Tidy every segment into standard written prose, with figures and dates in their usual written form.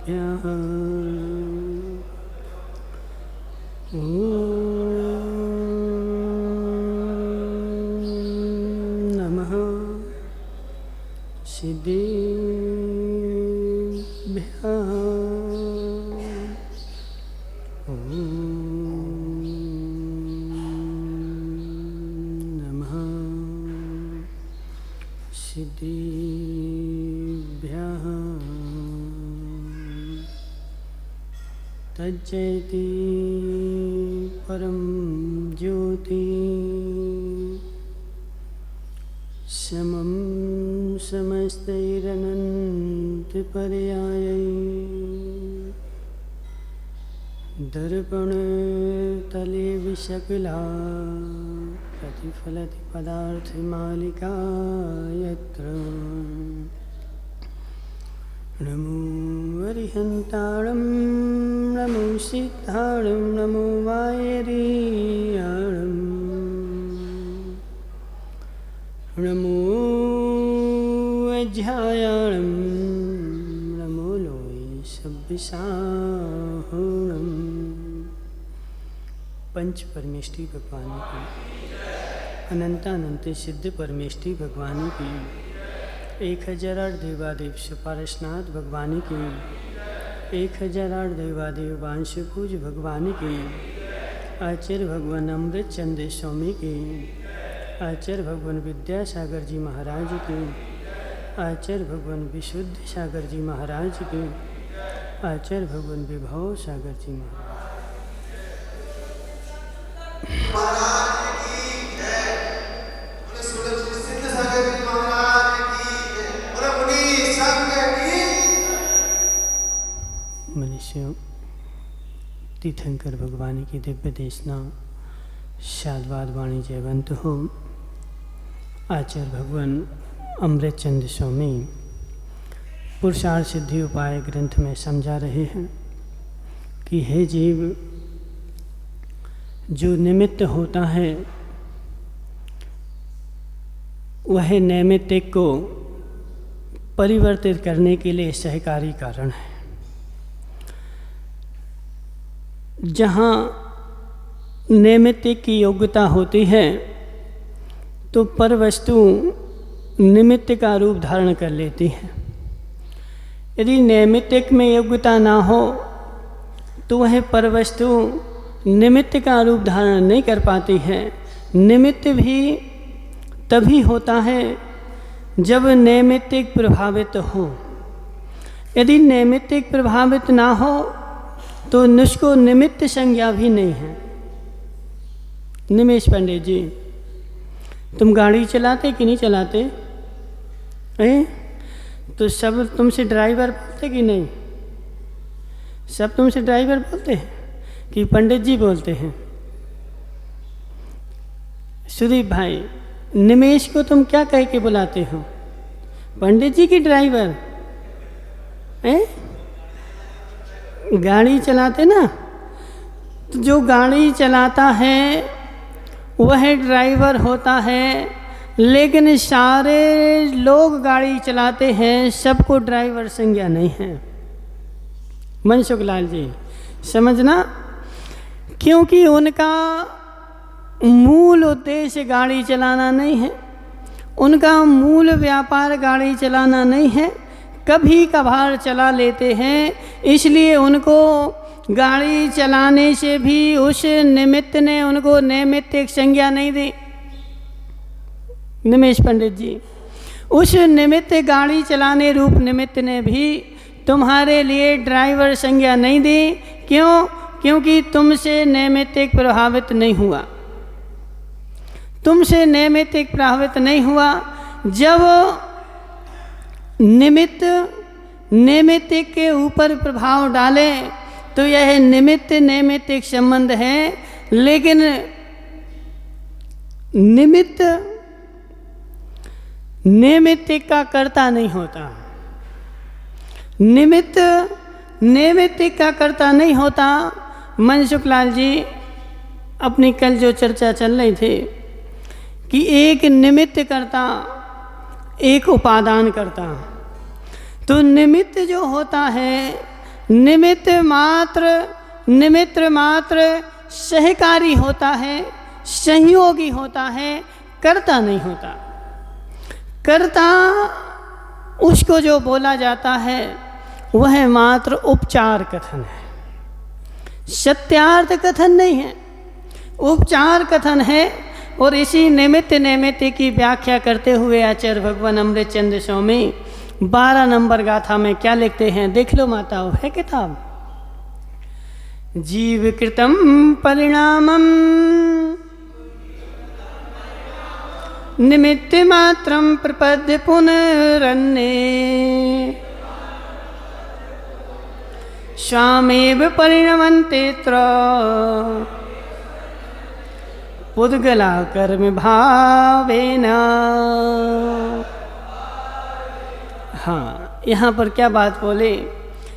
सिद्धिभ्यः नमः सिद्धिभ्यः नमः सिद्धिभ्यः तज्जयति परं ज्योति समं समस्तैरनन्तपर्यायै दर्पणतले विशकला प्रतिफलति पदार्थमालिका यत्र नमो अरिहन्ताणं नमो सिद्धाणं नमो वायरीयाणं नमो अध्यायाणं नमो लोय सब्बिसाहुणं। पंच परमेष्टि भगवान की अनंतानंत सिद्ध परमेष्टि भगवान की 1008 देवादेव सुपार्श्वनाथ भगवान की 1008 देवादेव वांशपूज भगवान की आचार्य भगवान अमृत चंद्र स्वामी की आचार्य भगवान विद्यासागर जी महाराज की आचार्य भगवान विशुद्ध सागर जी महाराज की आचार्य भगवान विभव सागर जी महाराज मनुष्य तीर्थंकर भगवान की दिव्य देशना शादवाद वाणी जयवंत हो। आचार्य भगवान अमृत चंद्र स्वामी पुरुषार्थ सिद्धि उपाय ग्रंथ में समझा रहे हैं कि हे जीव, जो निमित्त होता है वह नैमित्तिक को परिवर्तित करने के लिए सहकारी कारण है। जहाँ नैमित्तिक की योग्यता होती है तो पर वस्तु निमित्त का रूप धारण कर लेती है। यदि नैमित्तिक में योग्यता ना हो तो वह पर वस्तु निमित्त का रूप धारण नहीं कर पाती है। निमित्त भी तभी होता है जब नैमित्तिक प्रभावित हो। यदि नैमित्तिक प्रभावित ना हो तो उसको निमित्त संज्ञा भी नहीं है। निमेश पंडित जी, तुम गाड़ी चलाते कि नहीं चलाते? तो सब तुमसे ड्राइवर बोलते कि नहीं? सब तुमसे ड्राइवर बोलते हैं कि पंडित जी बोलते हैं? सुदीप भाई, निमेश को तुम क्या कह के बुलाते हो? पंडित जी की ड्राइवर? गाड़ी चलाते ना, तो जो गाड़ी चलाता है वह ड्राइवर होता है, लेकिन सारे लोग गाड़ी चलाते हैं, सबको ड्राइवर संज्ञा नहीं है। मनसुख लाल जी समझना, क्योंकि उनका मूल उद्देश्य गाड़ी चलाना नहीं है, उनका मूल व्यापार गाड़ी चलाना नहीं है। कभी कभार चला लेते हैं, इसलिए उनको गाड़ी चलाने से भी उस निमित्त ने उनको नैमित्तिक संज्ञा नहीं दी। निमेश पंडित जी, उस निमित्त गाड़ी चलाने रूप निमित्त ने भी तुम्हारे लिए ड्राइवर संज्ञा नहीं दी। क्यों? क्योंकि तुमसे नैमित्तिक प्रभावित नहीं हुआ। तुमसे नैमित्तिक प्रभावित नहीं हुआ। जब निमित्त नैमित्तिक के ऊपर प्रभाव डाले तो यह निमित्त नैमित्तिक संबंध है, लेकिन निमित्त नैमित्तिक का कर्ता नहीं होता। निमित्त नैमित्तिक का कर्ता नहीं होता। मनसुख लाल जी, अपनी कल जो चर्चा चल रही थी कि एक निमित्त करता एक उपादान करता, तो निमित्त जो होता है निमित्त मात्र सहकारी होता है, सहयोगी होता है, कर्ता नहीं होता। कर्ता उसको जो बोला जाता है वह मात्र उपचार कथन है, सत्यार्थ कथन नहीं है, उपचार कथन है। और इसी निमित्त की व्याख्या करते हुए आचार्य भगवान अमृतचंद्र स्वामी 12 नंबर गाथा में क्या लिखते हैं, देख लो माताओं, है किताब। जीव कृतम परिणामम निमित्त मात्रम प्रपद्य पुनरन्ये स्वामेव परिणमन्तेऽत्र पुद्गला कर्म भावेन। हाँ, यहाँ पर क्या बात बोले,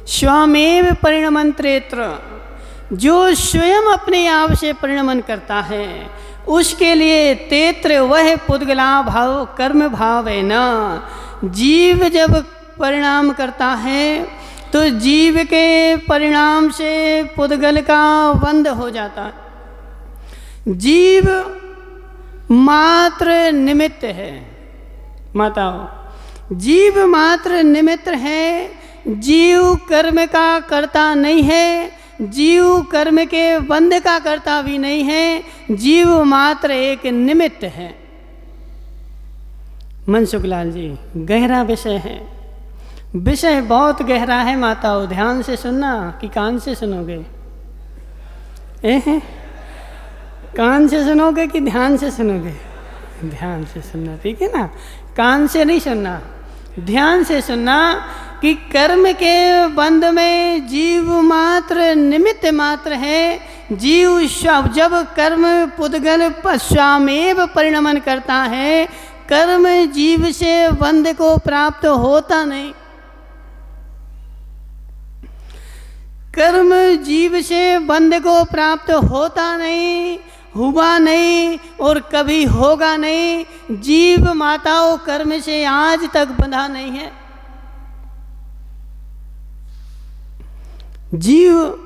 स्वामेव परिणमन्तेऽत्र, जो स्वयं अपने आप से परिणमन करता है उसके लिए तेत्र वह पुद्गला भाव कर्म भाव है न। जीव जब परिणाम करता है तो जीव के परिणाम से पुद्गल का बंध हो जाता है। जीव मात्र निमित्त है माताओं, जीव मात्र निमित्त है, जीव कर्म का कर्ता नहीं है, जीव कर्म के बंध का कर्ता भी नहीं है, जीव मात्र एक निमित्त है। मनसुख लाल जी, गहरा विषय है, विषय बहुत गहरा है माताओं, ध्यान से सुनना कि कान से सुनोगे? कान से सुनोगे कि ध्यान से सुनोगे? ध्यान से सुनना, ठीक है ना, कान से नहीं सुनना, ध्यान से सुनना कि कर्म के बंध में जीव मात्र निमित्त मात्र है। जीव जब कर्म पुद्गल स्वामेव परिणमन करता है, कर्म जीव से बंध को प्राप्त होता नहीं, कर्म जीव से बंध को प्राप्त होता नहीं, हुआ नहीं और कभी होगा नहीं। जीव माताओं कर्म से आज तक बंधा नहीं है, जीव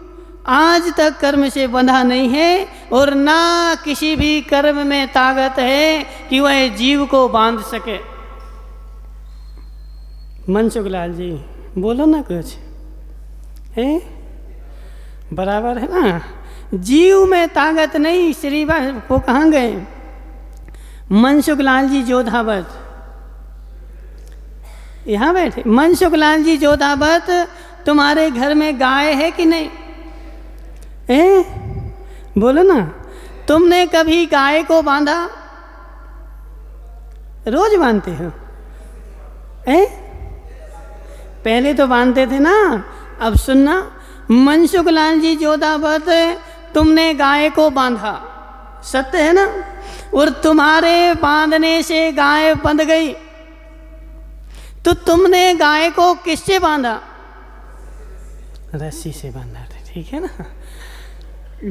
आज तक कर्म से बंधा नहीं है और ना किसी भी कर्म में ताकत है कि वह जीव को बांध सके। मनसुख लाल जी बोलो ना कुछ, है बराबर है ना, जीव में ताकत नहीं। श्री वो कहाँ गए? मनसुख लाल जी जोधावत, यहाँ बैठे। मनसुख लाल जी जोधावत, तुम्हारे घर में गाय है कि नहीं? बोलो ना, तुमने कभी गाय को बांधा? रोज बांधते हो? पहले तो बांधते थे ना। अब सुनना, मनसुख लाल जी जोधावत, तुमने गाय को बांधा, सत्य है ना, और तुम्हारे बांधने से गाय बंध गई, तो तुमने गाय को किससे बांधा? रस्सी से बांधा था, ठीक है ना।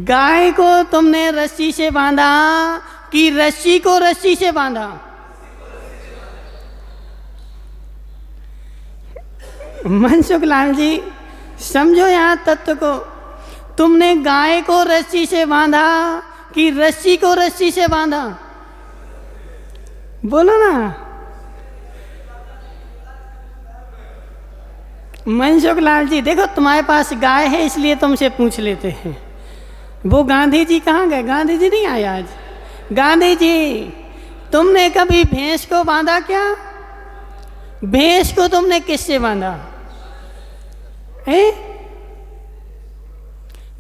गाय को तुमने रस्सी से बांधा कि रस्सी को रस्सी से बांधा? मनसुख लाल जी समझो यहाँ तत्व को, तुमने गाय को रस्सी से बांधा कि रस्सी को रस्सी से बांधा? बोलो ना। मनसुख लाल जी देखो, तुम्हारे पास गाय है इसलिए तुमसे पूछ लेते हैं। वो गांधी जी कहाँ गए? गांधी जी नहीं आए आज। गांधी जी, तुमने कभी भैंस को बांधा क्या? भैंस को तुमने किससे बांधा?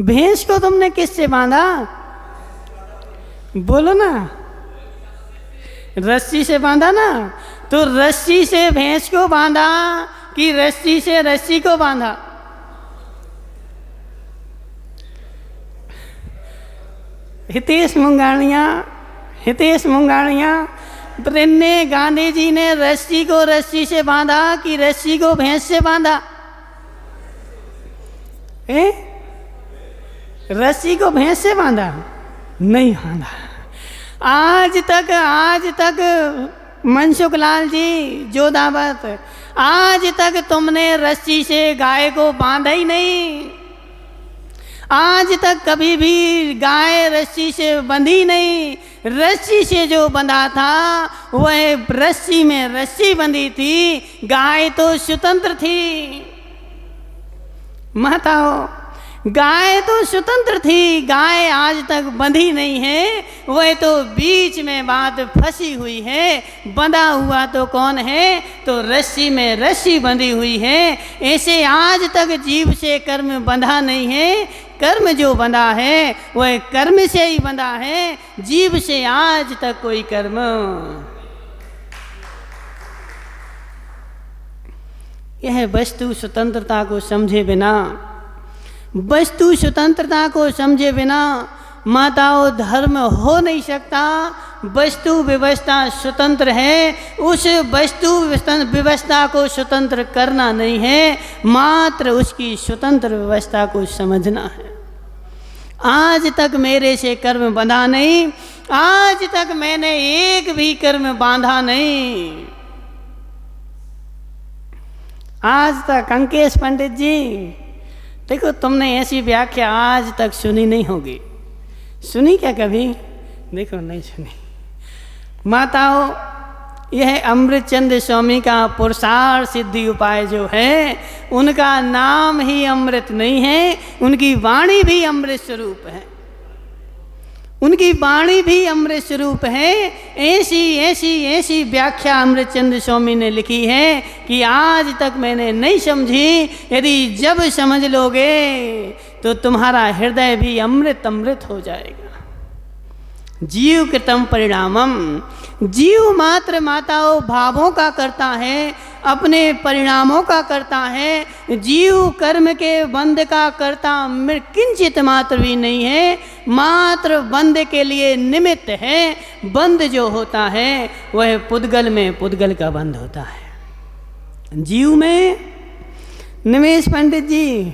भैंस को तुमने किससे बांधा? बोलो ना। रस्सी से बांधा ना। तो रस्सी से भैंस को बांधा कि रस्सी से रस्सी को बांधा? हितेश मुंगाणिया ने गांधी जी ने रस्सी को रस्सी से बांधा कि रस्सी को भैंस से बांधा? रस्सी को भैंस से बांधा? नहीं बांधा। आज तक मनसुख लाल जी जोधावत, आज तक तुमने रस्सी से गाय को बांधा ही नहीं। आज तक कभी भी गाय रस्सी से बंधी नहीं। रस्सी से जो बंधा था वह रस्सी में रस्सी बंधी थी, गाय तो स्वतंत्र थी। माताओं, गाय तो स्वतंत्र थी, गाय आज तक बंधी नहीं है, वह तो बीच में बात फंसी हुई है। बंधा हुआ तो कौन है? तो रस्सी में रस्सी बंधी हुई है। ऐसे आज तक जीव से कर्म बंधा नहीं है। कर्म जो बंधा है वह कर्म से ही बंधा है, जीव से आज तक कोई कर्म। यह वस्तु स्वतंत्रता को समझे बिना, वस्तु स्वतंत्रता को समझे बिना माताओं धर्म हो नहीं सकता। वस्तु व्यवस्था स्वतंत्र है, उस वस्तु व्यवस्था को स्वतंत्र करना नहीं है, मात्र उसकी स्वतंत्र व्यवस्था को समझना है। आज तक मेरे से कर्म बंधा नहीं, आज तक मैंने एक भी कर्म बांधा नहीं। आज तक अंकेश पंडित जी देखो, तुमने ऐसी व्याख्या आज तक सुनी नहीं होगी। सुनी क्या कभी? देखो नहीं सुनी। माताओं, यह अमृतचंद स्वामी का पुरुषार्थ सिद्धि उपाय जो है, उनका नाम ही अमृत नहीं है, उनकी वाणी भी अमृत स्वरूप है। उनकी वाणी भी अमृत स्वरूप है। ऐसी ऐसी ऐसी व्याख्या अमृतचंद स्वामी ने लिखी है कि आज तक मैंने नहीं समझी। यदि जब समझ लोगे तो तुम्हारा हृदय भी अमृत अमृत हो जाएगा। जीव कृतम परिणामम, जीव मात्र माताओं भावों का करता है, अपने परिणामों का करता है। जीव कर्म के बंध का करता किंचित मात्र भी नहीं है, मात्र बंध के लिए निमित्त है। बंध जो होता है वह पुद्गल में पुद्गल का बंध होता है। जीव में, निमेश पंडित जी,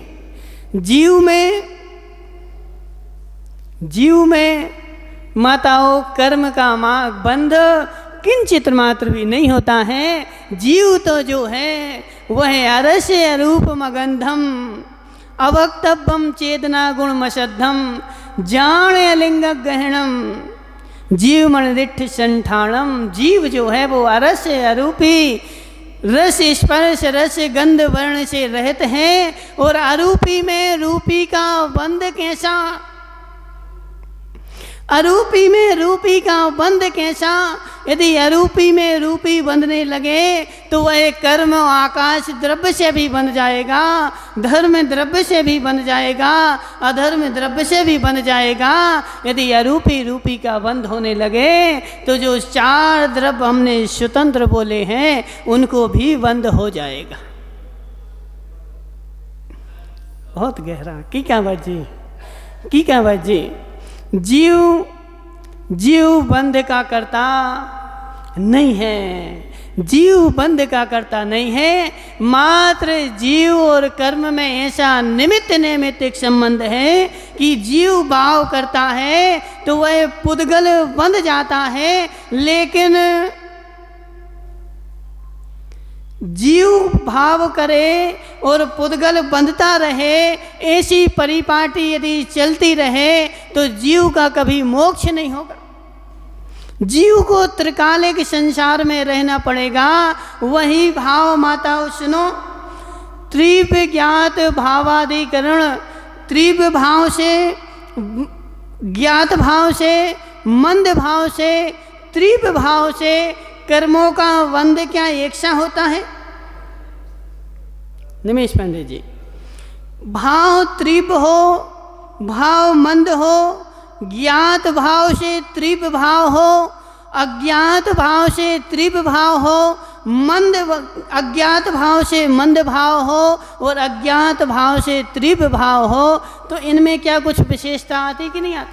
जीव में माताओं कर्म का बंध किंचित मात्र भी नहीं होता है। जीव तो जो है वह अरस्य अरूपम गंधम अवक्तव्यम चेतना गुण मशद्धम जाने अलिंग गहनम जीव मन दिठ संठाणम। जीव जो है वो अरस्य अरूपी रस स्पर्श रस गंध वर्ण से रहित है। और अरूपी में रूपी का बंध कैसा? अरूपी में रूपी का बंध कैसा? यदि अरूपी में रूपी बंधने लगे तो वह कर्म आकाश द्रव्य से भी बंध जाएगा, धर्म द्रव्य से भी बंध जाएगा, अधर्म द्रव्य से भी बंध जाएगा। यदि अरूपी रूपी का बंध होने लगे तो जो चार द्रव्य हमने स्वतंत्र बोले हैं उनको भी बंध हो जाएगा। बहुत गहरा की क्या बात जी, की क्या बात जी। जीव बंध का करता नहीं है, जीव बंध का करता नहीं है, मात्र जीव और कर्म में ऐसा निमित्त नैमित्तिक संबंध है कि जीव भाव करता है तो वह पुद्गल बंध जाता है। लेकिन जीव भाव करे और पुद्गल बंधता रहे, ऐसी परिपाटी यदि चलती रहे तो जीव का कभी मोक्ष नहीं होगा। जीव को त्रिकालिक संसार में रहना पड़ेगा। वही भाव माताओं सुनो, त्रिव ज्ञात भावाधिकरण, त्रिव भाव से, ज्ञात भाव से, मंद भाव से, त्रिव भाव से कर्मों का बंध क्या एक सा होता है? निमेश पांडे जी, भाव त्रिव हो, भाव मंद हो, ज्ञात भाव से त्रिव भाव हो, अज्ञात भाव से त्रिव भाव हो, मंद अज्ञात भाव से मंद भाव हो और अज्ञात भाव से त्रिव भाव हो, तो इनमें क्या कुछ विशेषता आती कि नहीं आती?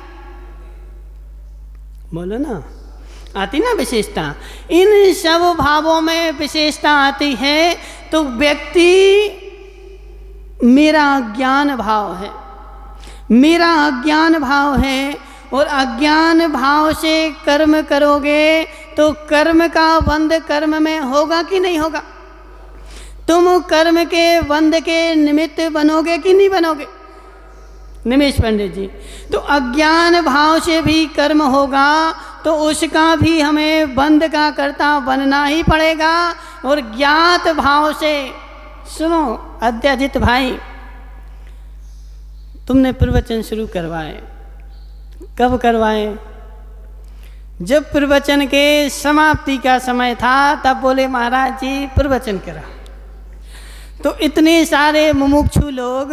बोलो ना, आती ना विशेषता? इन सब भावों में विशेषता आती है। तो व्यक्ति मेरा अज्ञान भाव है, मेरा अज्ञान भाव है, और अज्ञान भाव से कर्म करोगे तो कर्म का बंध कर्म में होगा कि नहीं होगा? तुम कर्म के बंध के निमित्त बनोगे कि नहीं बनोगे? निमेश पंडित जी, तो अज्ञान भाव से भी कर्म होगा तो उसका भी हमें बंध का कर्ता बनना ही पड़ेगा। और ज्ञात भाव से, सुनो अध्याजित भाई, तुमने प्रवचन शुरू करवाए, कब करवाए? जब प्रवचन के समाप्ति का समय था तब बोले महाराज जी प्रवचन करा। तो इतने सारे मुमुक्षु लोग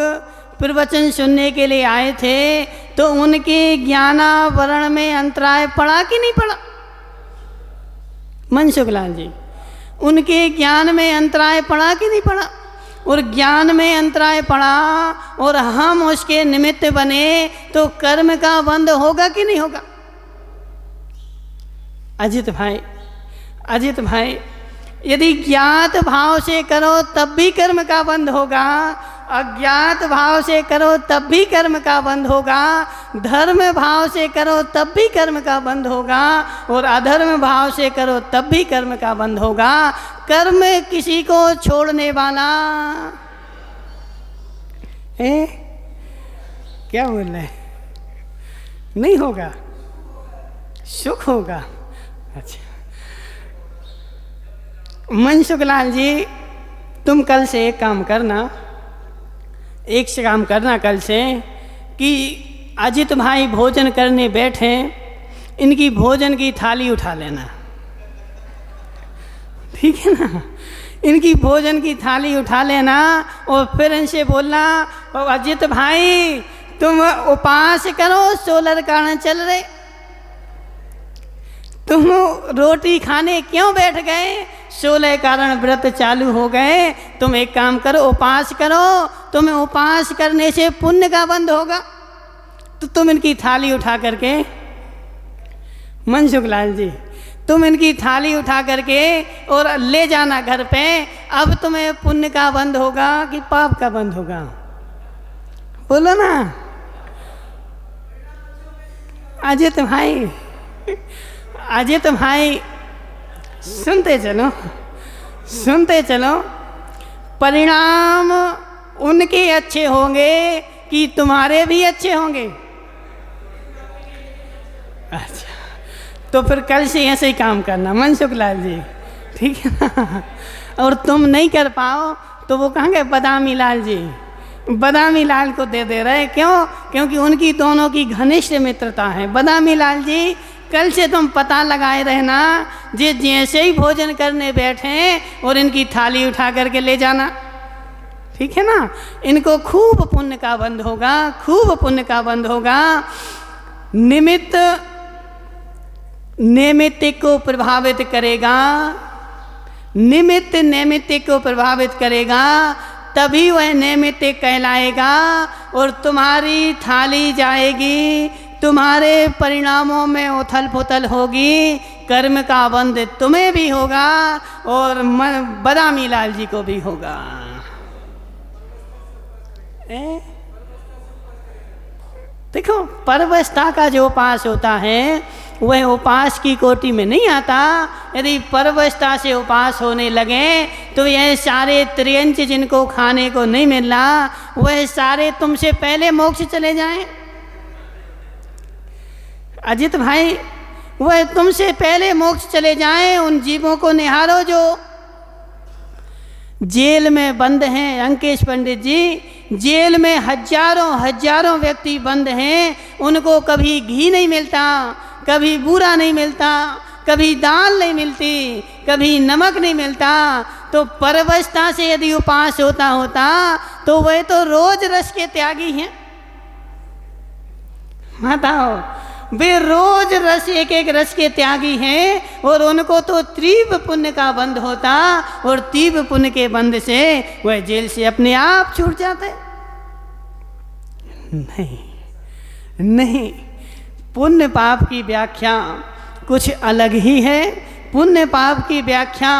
प्रवचन सुनने के लिए आए थे, तो उनके ज्ञानावरण में अंतराय पड़ा कि नहीं पड़ा? मनसुखलाल जी, उनके ज्ञान में अंतराय पड़ा कि नहीं पड़ा? और ज्ञान में अंतराय पड़ा और हम उसके निमित्त बने तो कर्म का बंध होगा कि नहीं होगा? अजित भाई, यदि ज्ञात भाव से करो तब भी कर्म का बंध होगा, अज्ञात भाव से करो तब भी कर्म का बंध होगा, धर्म भाव से करो तब भी कर्म का बंध होगा, और अधर्म भाव से करो तब भी कर्म का बंध होगा। कर्म किसी को छोड़ने वाला है? क्या बोल रहे? नहीं होगा, सुख होगा। अच्छा मनसुखलाल जी, तुम कल से एक काम करना, कल से कि अजित भाई भोजन करने बैठे, इनकी भोजन की थाली उठा लेना, ठीक है ना? इनकी भोजन की थाली उठा लेना और फिर इनसे बोलना, अजित भाई तुम उपास करो, सोलर कारण चल रहे, तुम रोटी खाने क्यों बैठ गए? 16 कारण व्रत चालू हो गए। तुम एक काम करो, उपास करो, तुम्हें उपास करने से पुण्य का बंध होगा। तो तुम इनकी थाली उठा करके, मनसुखलाल जी, तुम इनकी थाली उठा करके और ले जाना घर पे। अब तुम्हें पुण्य का बंध होगा कि पाप का बंध होगा? बोलो ना अजित भाई, सुनते चलो, परिणाम उनके अच्छे होंगे कि तुम्हारे भी अच्छे होंगे? अच्छा, तो फिर कल से ऐसे ही काम करना मनसुखलाल जी, ठीक है ना? और तुम नहीं कर पाओ तो वो कहेंगे बदामी लाल जी, बदामी लाल को दे रहे। क्यों? क्योंकि उनकी दोनों की घनिष्ठ मित्रता है। बदामी लाल जी, कल से तुम पता लगाए रहना, जैसे ही भोजन करने बैठे और इनकी थाली उठा करके ले जाना, ठीक है ना? इनको खूब पुण्य का बंध होगा, खूब पुण्य का बंध होगा। निमित्त को प्रभावित करेगा, निमित्त को प्रभावित करेगा, तभी वह निमित्त कहलाएगा और तुम्हारी थाली जाएगी, तुम्हारे परिणामों में उथल पुथल होगी, कर्म का बंध तुम्हें भी होगा और बदामी लाल जी को भी होगा। देखो, परवस्था का जो उपास होता है वह उपास की कोटि में नहीं आता। यदि परवस्था से उपास होने लगे तो यह सारे त्रियंच जिनको खाने को नहीं मिल रहा, वह सारे तुमसे पहले मोक्ष चले जाएं। अजित भाई, वह तुमसे पहले मोक्ष चले जाएं। उन जीवों को निहारो जो जेल में बंद हैं। अंकेश पंडित जी, जेल में हजारों व्यक्ति बंद हैं, उनको कभी घी नहीं मिलता, कभी बूरा नहीं मिलता, कभी दाल नहीं मिलती, कभी नमक नहीं मिलता। तो परवस्था से यदि उपास होता तो वह तो रोज रस के त्यागी हैं। बताओ, वे रोज रस एक रस के त्यागी हैं और उनको तो तीव्र पुण्य का बंध होता और तीव्र पुण्य के बंध से वह जेल से अपने आप छूट जाते। नहीं, पुण्य पाप की व्याख्या कुछ अलग ही है। पुण्य पाप की व्याख्या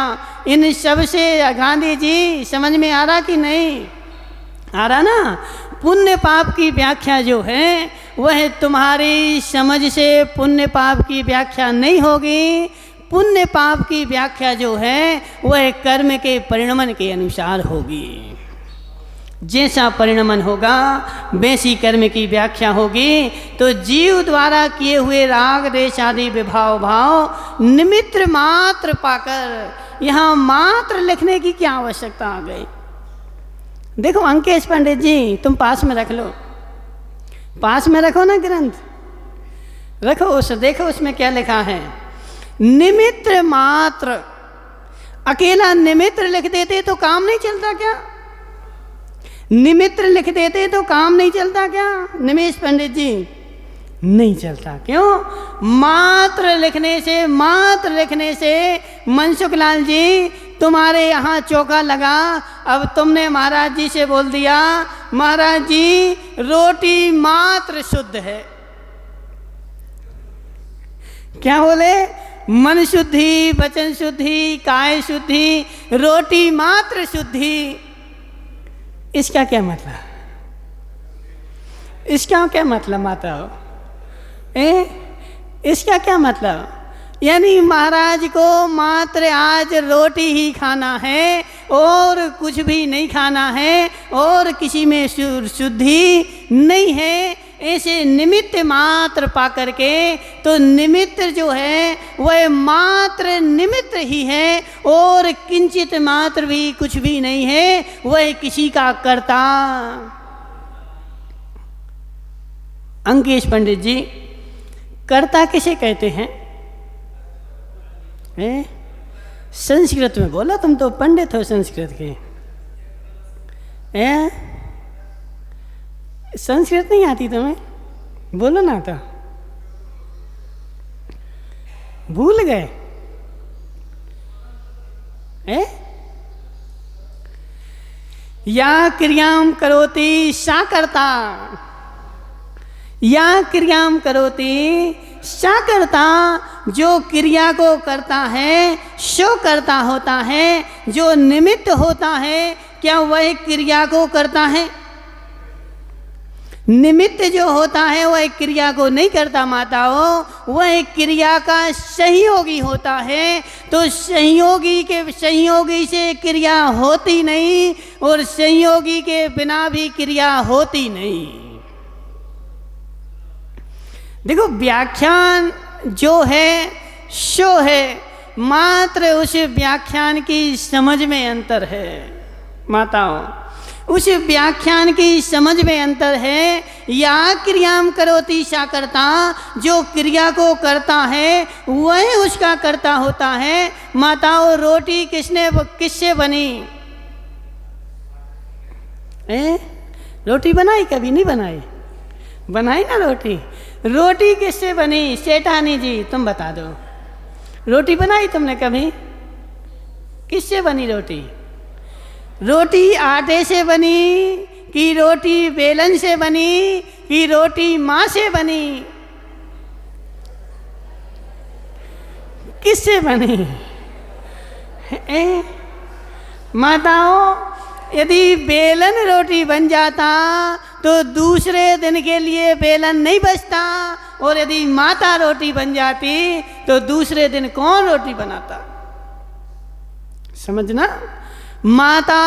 इन सब से, गांधी जी समझ में आ रहा कि नहीं आ रहा ना? पुण्य पाप की व्याख्या जो है वह तुम्हारी समझ से पुण्य पाप की व्याख्या नहीं होगी। पुण्य पाप की व्याख्या जो है वह कर्म के परिणमन के अनुसार होगी। जैसा परिणमन होगा वैसी कर्म की व्याख्या होगी। तो जीव द्वारा किए हुए राग देश आदि विभाव भाव निमित्त मात्र पाकर, यहाँ मात्र लिखने की क्या आवश्यकता आ गई। देखो अंकेश पंडित जी, तुम पास में रख लो, पास में रखो ना ग्रंथ, रखो उस, देखो उसमें क्या लिखा है। निमित्त मात्र, अकेला निमित्त लिख देते तो काम नहीं चलता क्या? निमित्त लिख देते तो काम नहीं चलता क्या निमेश पंडित जी? नहीं चलता। क्यों? मात्र लिखने से, मात्र लिखने से मनसुख लाल जी तुम्हारे यहाँ चौका लगा। अब तुमने महाराज जी से बोल दिया, महाराज जी रोटी मात्र शुद्ध है। क्या बोले? मन शुद्धि, वचन शुद्धि, काय शुद्धि, रोटी मात्र शुद्धि। इसका क्या मतलब? इसका क्या मतलब माता हो? इसका क्या मतलब? यानी महाराज को मात्र आज रोटी ही खाना है और कुछ भी नहीं खाना है और किसी में शुद्धि नहीं है। ऐसे निमित्त मात्र पा करके, तो निमित्त जो है वह मात्र निमित्त ही है और किंचित मात्र भी कुछ भी नहीं है, वह किसी का कर्ता। अंकेश पंडित जी, कर्ता किसे कहते हैं? संस्कृत में बोला, तुम तो पंडित हो संस्कृत के। संस्कृत नहीं आती तुम्हें? बोलो ना तो। भूल गए? या क्रियाम करोति सा कर्ता, या क्रियाम करोति सा कर्ता। जो क्रिया को करता है सो कर्ता होता है। जो निमित्त होता है क्या वह क्रिया को करता है? निमित्त जो होता है वह क्रिया को नहीं करता माताओं, वह क्रिया का सहयोगी होता है। तो संयोगी से क्रिया होती नहीं और संयोगी के बिना भी क्रिया होती नहीं। देखो व्याख्यान जो है सो है, मात्र उस व्याख्यान की समझ में अंतर है माताओं, उस व्याख्यान की समझ में अंतर है। या क्रियाम करोति सा कर्ता, जो क्रिया को करता है वह उसका कर्ता होता है। माताओं रोटी किससे बनी? रोटी बनाई? कभी नहीं बनाई? बनाई ना रोटी। रोटी किससे बनी? सेठानी जी तुम बता दो, रोटी बनाई तुमने कभी? किससे बनी रोटी? रोटी आटे से बनी कि रोटी बेलन से बनी कि रोटी माँ से बनी? किससे बनी? माताओं, यदि बेलन रोटी बन जाता तो दूसरे दिन के लिए बेलन नहीं बचता, और यदि माता रोटी बन जाती तो दूसरे दिन कौन रोटी बनाता? समझना, माता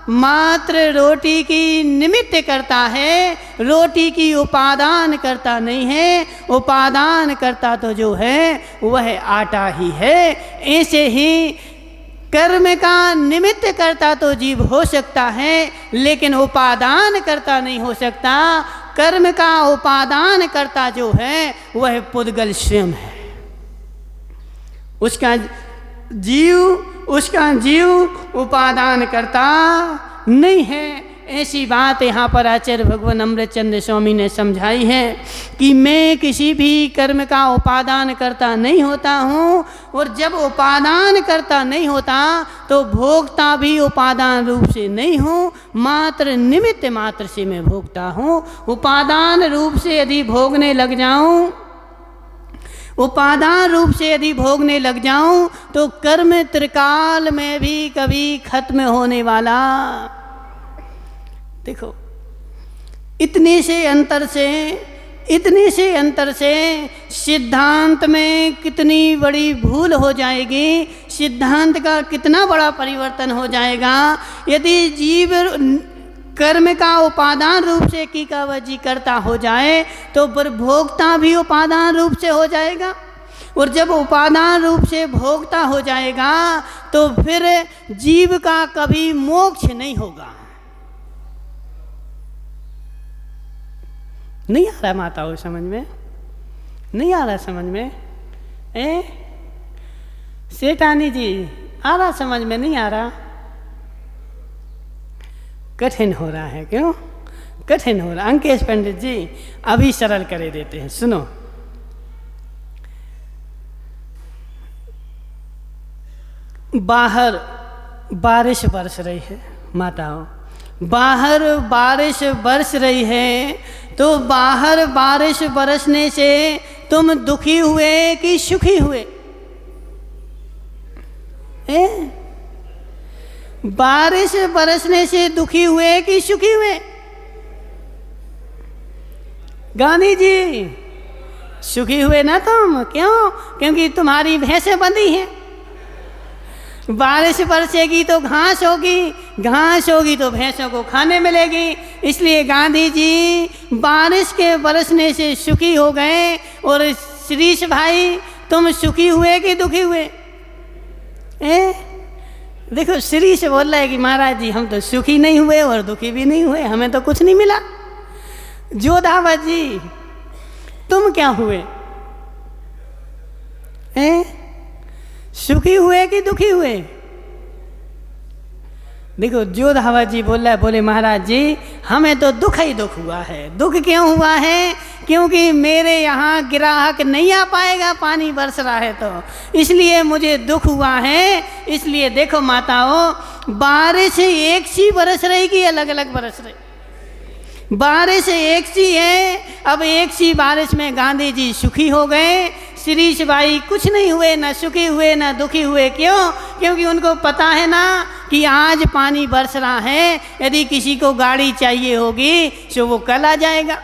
मात्र रोटी की निमित्त करता है, रोटी की उपादान करता नहीं है। उपादान करता तो जो है वह आटा ही है। ऐसे ही कर्म का निमित्त करता तो जीव हो सकता है, लेकिन उपादान करता नहीं हो सकता। कर्म का उपादान करता जो है वह पुद्गल स्वयं है। उसका जीव उपादान करता नहीं है। ऐसी बात यहाँ पर आचार्य भगवान अमृतचंद्र स्वामी ने समझाई है कि मैं किसी भी कर्म का उपादान करता नहीं होता हूँ, और जब उपादान करता नहीं होता तो भोगता भी उपादान रूप से नहीं हूँ, मात्र निमित्त मात्र से मैं भोगता हूँ। उपादान रूप से यदि भोगने लग जाऊँ, उपादान रूप से यदि भोगने लग जाऊं तो कर्म त्रिकाल में भी कभी खत्म होने वाला। देखो इतने से अंतर से इतने से अंतर से सिद्धांत में कितनी बड़ी भूल हो जाएगी, सिद्धांत का कितना बड़ा परिवर्तन हो जाएगा। यदि जीव कर्म का उपादान रूप से कीकावजी करता हो जाए तो फिर भोक्ता भी उपादान रूप से हो जाएगा, और जब उपादान रूप से भोक्ता हो जाएगा तो फिर जीव का कभी मोक्ष नहीं होगा। नहीं आ रहा माताओं समझ में? नहीं आ रहा समझ में? सेठानी जी आ रहा समझ में? नहीं आ रहा? कठिन हो रहा है। क्यों कठिन हो रहा? अंकेश पंडित जी अभी सरल करे देते हैं, सुनो। बाहर बारिश बरस रही है माताओं, बाहर बारिश बरस रही है, तो बाहर बारिश बरसने से तुम दुखी हुए कि सुखी हुए? बारिश बरसने से दुखी हुए कि सुखी हुए? गांधी जी सुखी हुए ना तुम। क्यों? क्योंकि तुम्हारी भैंसें बंधी हैं। बारिश बरसेगी तो घास होगी, घास होगी तो भैंसों को खाने मिलेगी। इसलिए गांधी जी बारिश के बरसने से सुखी हो गए। और श्रीश भाई तुम सुखी हुए कि दुखी हुए? देखो श्रीश बोल रहा है कि महाराज जी हम तो सुखी नहीं हुए और दुखी भी नहीं हुए, हमें तो कुछ नहीं मिला। जोधावत जी तुम क्या हुए? सुखी हुए कि दुखी हुए? देखो जोधावत जी बोल रहा है, बोले महाराज जी हमें तो दुख ही दुख हुआ है। दुख क्यों हुआ है? क्योंकि मेरे यहाँ ग्राहक नहीं आ पाएगा, पानी बरस रहा है तो इसलिए मुझे दुख हुआ है। इसलिए देखो माताओं, बारिश एक सी बरस रही कि अलग अलग बरस रही? बारिश एक सी है। अब एक सी बारिश में गांधी जी सुखी हो गए, श्रीश भाई कुछ नहीं हुए, ना सुखी हुए ना दुखी हुए। क्यों? क्योंकि उनको पता है ना कि आज पानी बरस रहा है, यदि किसी को गाड़ी चाहिए होगी तो वो कल आ जाएगा।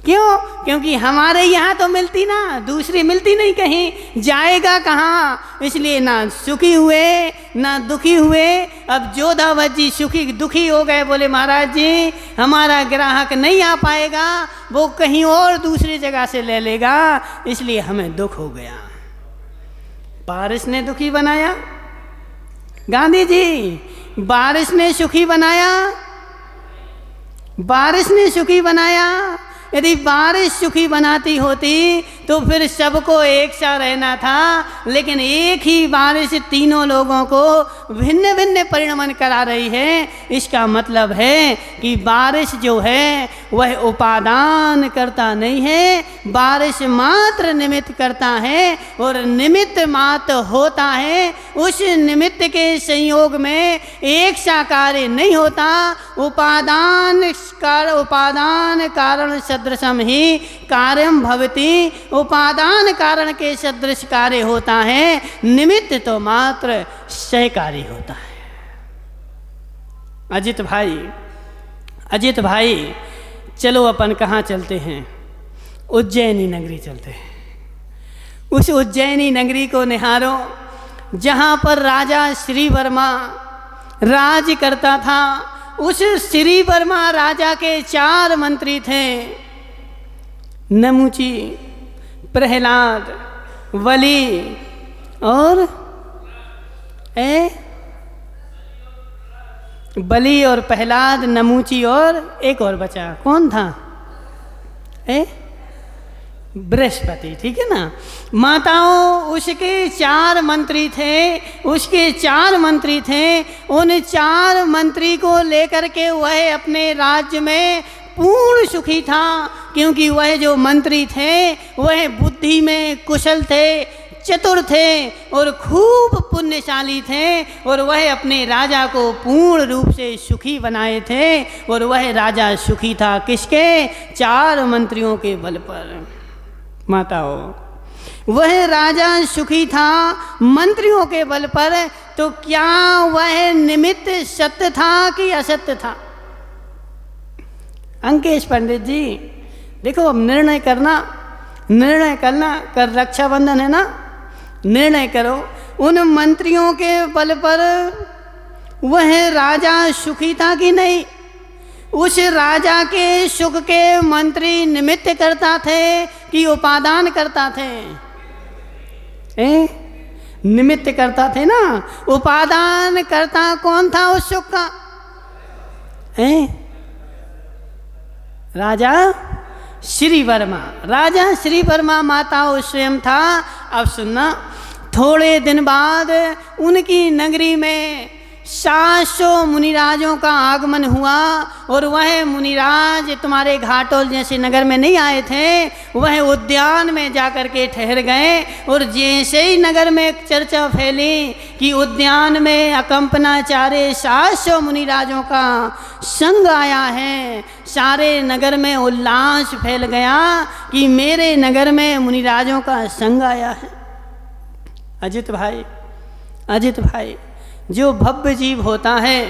क्यों? क्योंकि हमारे यहाँ तो मिलती ना, दूसरी मिलती नहीं, कहीं जाएगा कहाँ? इसलिए ना सुखी हुए ना दुखी हुए। अब जोधावत जी सुखी दुखी हो गए, बोले महाराज जी हमारा ग्राहक नहीं आ पाएगा, वो कहीं और दूसरी जगह से ले लेगा, इसलिए हमें दुख हो गया। बारिश ने दुखी बनाया गांधी जी, बारिश ने सुखी बनाया, बारिश ने सुखी बनाया। यदि बारिश सुखी बनाती होती तो फिर सबको एक सा रहना था, लेकिन एक ही बारिश तीनों लोगों को भिन्न भिन्न परिणमन करा रही है। इसका मतलब है कि बारिश जो है वह उपादान करता नहीं है, बारिश मात्र निमित्त करता है, और निमित्त मात्र होता है। उस निमित्त के संयोग में एक सा कार्य नहीं होता। उपादान कारण सदृशम ही कार्यम भवति। उपादान कारण के सदृश कार्य होता है, निमित्त तो मात्र सहकारी होता है। अजित भाई चलो अपन कहाँ चलते हैं? उज्जैनी नगरी चलते हैं। उस उज्जैनी नगरी को निहारो जहाँ पर राजा श्री वर्मा राज करता था। उस श्री वर्मा राजा के 4 मंत्री थे, नमुची, प्रहलाद, वली और बलि और प्रहलाद, नमुची और एक और बचा, कौन था? बृहस्पति, ठीक है ना। माताओं उसके 4 मंत्री थे, उसके 4 मंत्री थे। उन 4 मंत्री को लेकर के वह अपने राज्य में पूर्ण सुखी था, क्योंकि वह जो मंत्री थे वह बुद्धि में कुशल थे, चतुर थे और खूब पुण्यशाली थे, और वह अपने राजा को पूर्ण रूप से सुखी बनाए थे। और वह राजा सुखी था किसके? 4 मंत्रियों के बल पर। माताओं वह राजा सुखी था मंत्रियों के बल पर। तो क्या वह निमित्त सत्य था कि असत्य था? अंकेश पंडित जी देखो अब निर्णय करना कर रक्षाबंधन है ना, निर्णय करो। उन मंत्रियों के बल पर वह राजा सुखी था कि नहीं? उस राजा के सुख के मंत्री निमित्त करता थे कि उपादान करता थे? निमित्त करता थे ना। उपादान करता कौन था उस सुख का? राजा श्री वर्मा। राजा श्री वर्मा माता स्वयं था। अब सुनना, थोड़े दिन बाद उनकी नगरी में 700 मुनिराजों का आगमन हुआ और वह मुनिराज तुम्हारे घाटोल जैसे नगर में नहीं आए थे, वह उद्यान में जाकर के ठहर गए। और जैसे ही नगर में एक चर्चा फैली कि उद्यान में अकंपनाचारे 700 मुनिराजों का संग आया है, सारे नगर में उल्लास फैल गया कि मेरे नगर में मुनिराजों का संग आया है। अजित भाई, जो भव्य जीव होता है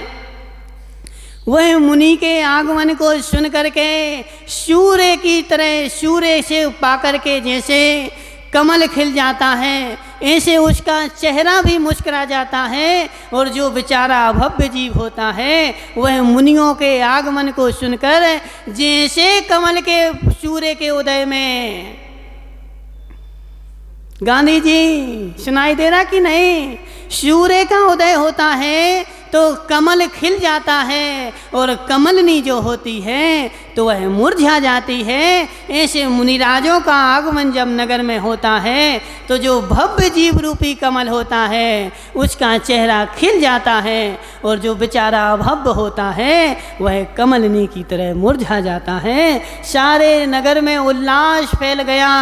वह मुनि के आगमन को सुन करके सूर्य की तरह, सूर्य से पा करके जैसे कमल खिल जाता है, ऐसे उसका चेहरा भी मुस्कुरा जाता है। और जो बेचारा भव्य जीव होता है वह मुनियों के आगमन को सुनकर जैसे कमल के सूर्य के उदय में, गांधी जी सुनाई दे रहा कि नहीं? सूर्य का उदय होता है तो कमल खिल जाता है और कमलनी जो होती है तो वह मुरझा जाती है। ऐसे मुनिराजों का आगमन जब नगर में होता है तो जो भव्य जीव रूपी कमल होता है उसका चेहरा खिल जाता है और जो बेचारा अभव्य होता है वह कमलनी की तरह मुरझा जाता है। सारे नगर में उल्लास फैल गया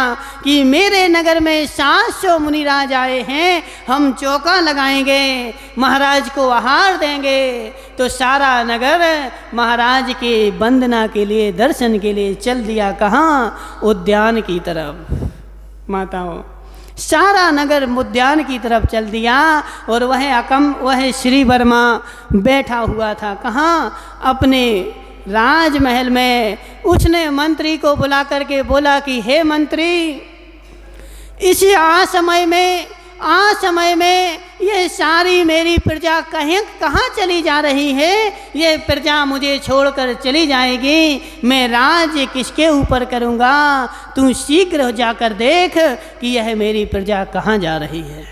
कि मेरे नगर में 700 मुनिराज आए हैं, हम चौका लगाएंगे, महाराज को आहार देंगे। तो सारा नगर महाराज के वंदना के लिए, दर्शन के लिए चल दिया। कहाँ? उद्यान की तरफ। माताओं, सारा नगर उद्यान की तरफ चल दिया और वह श्री वर्मा बैठा हुआ था। कहाँ? अपने राजमहल में। उसने मंत्री को बुला करके बोला कि हे मंत्री, इस समय में ये सारी मेरी प्रजा कहाँ चली जा रही है? ये प्रजा मुझे छोड़कर चली जाएगी, मैं राज्य किसके ऊपर करूँगा? तू शीघ्र जाकर देख कि यह मेरी प्रजा कहाँ जा रही है।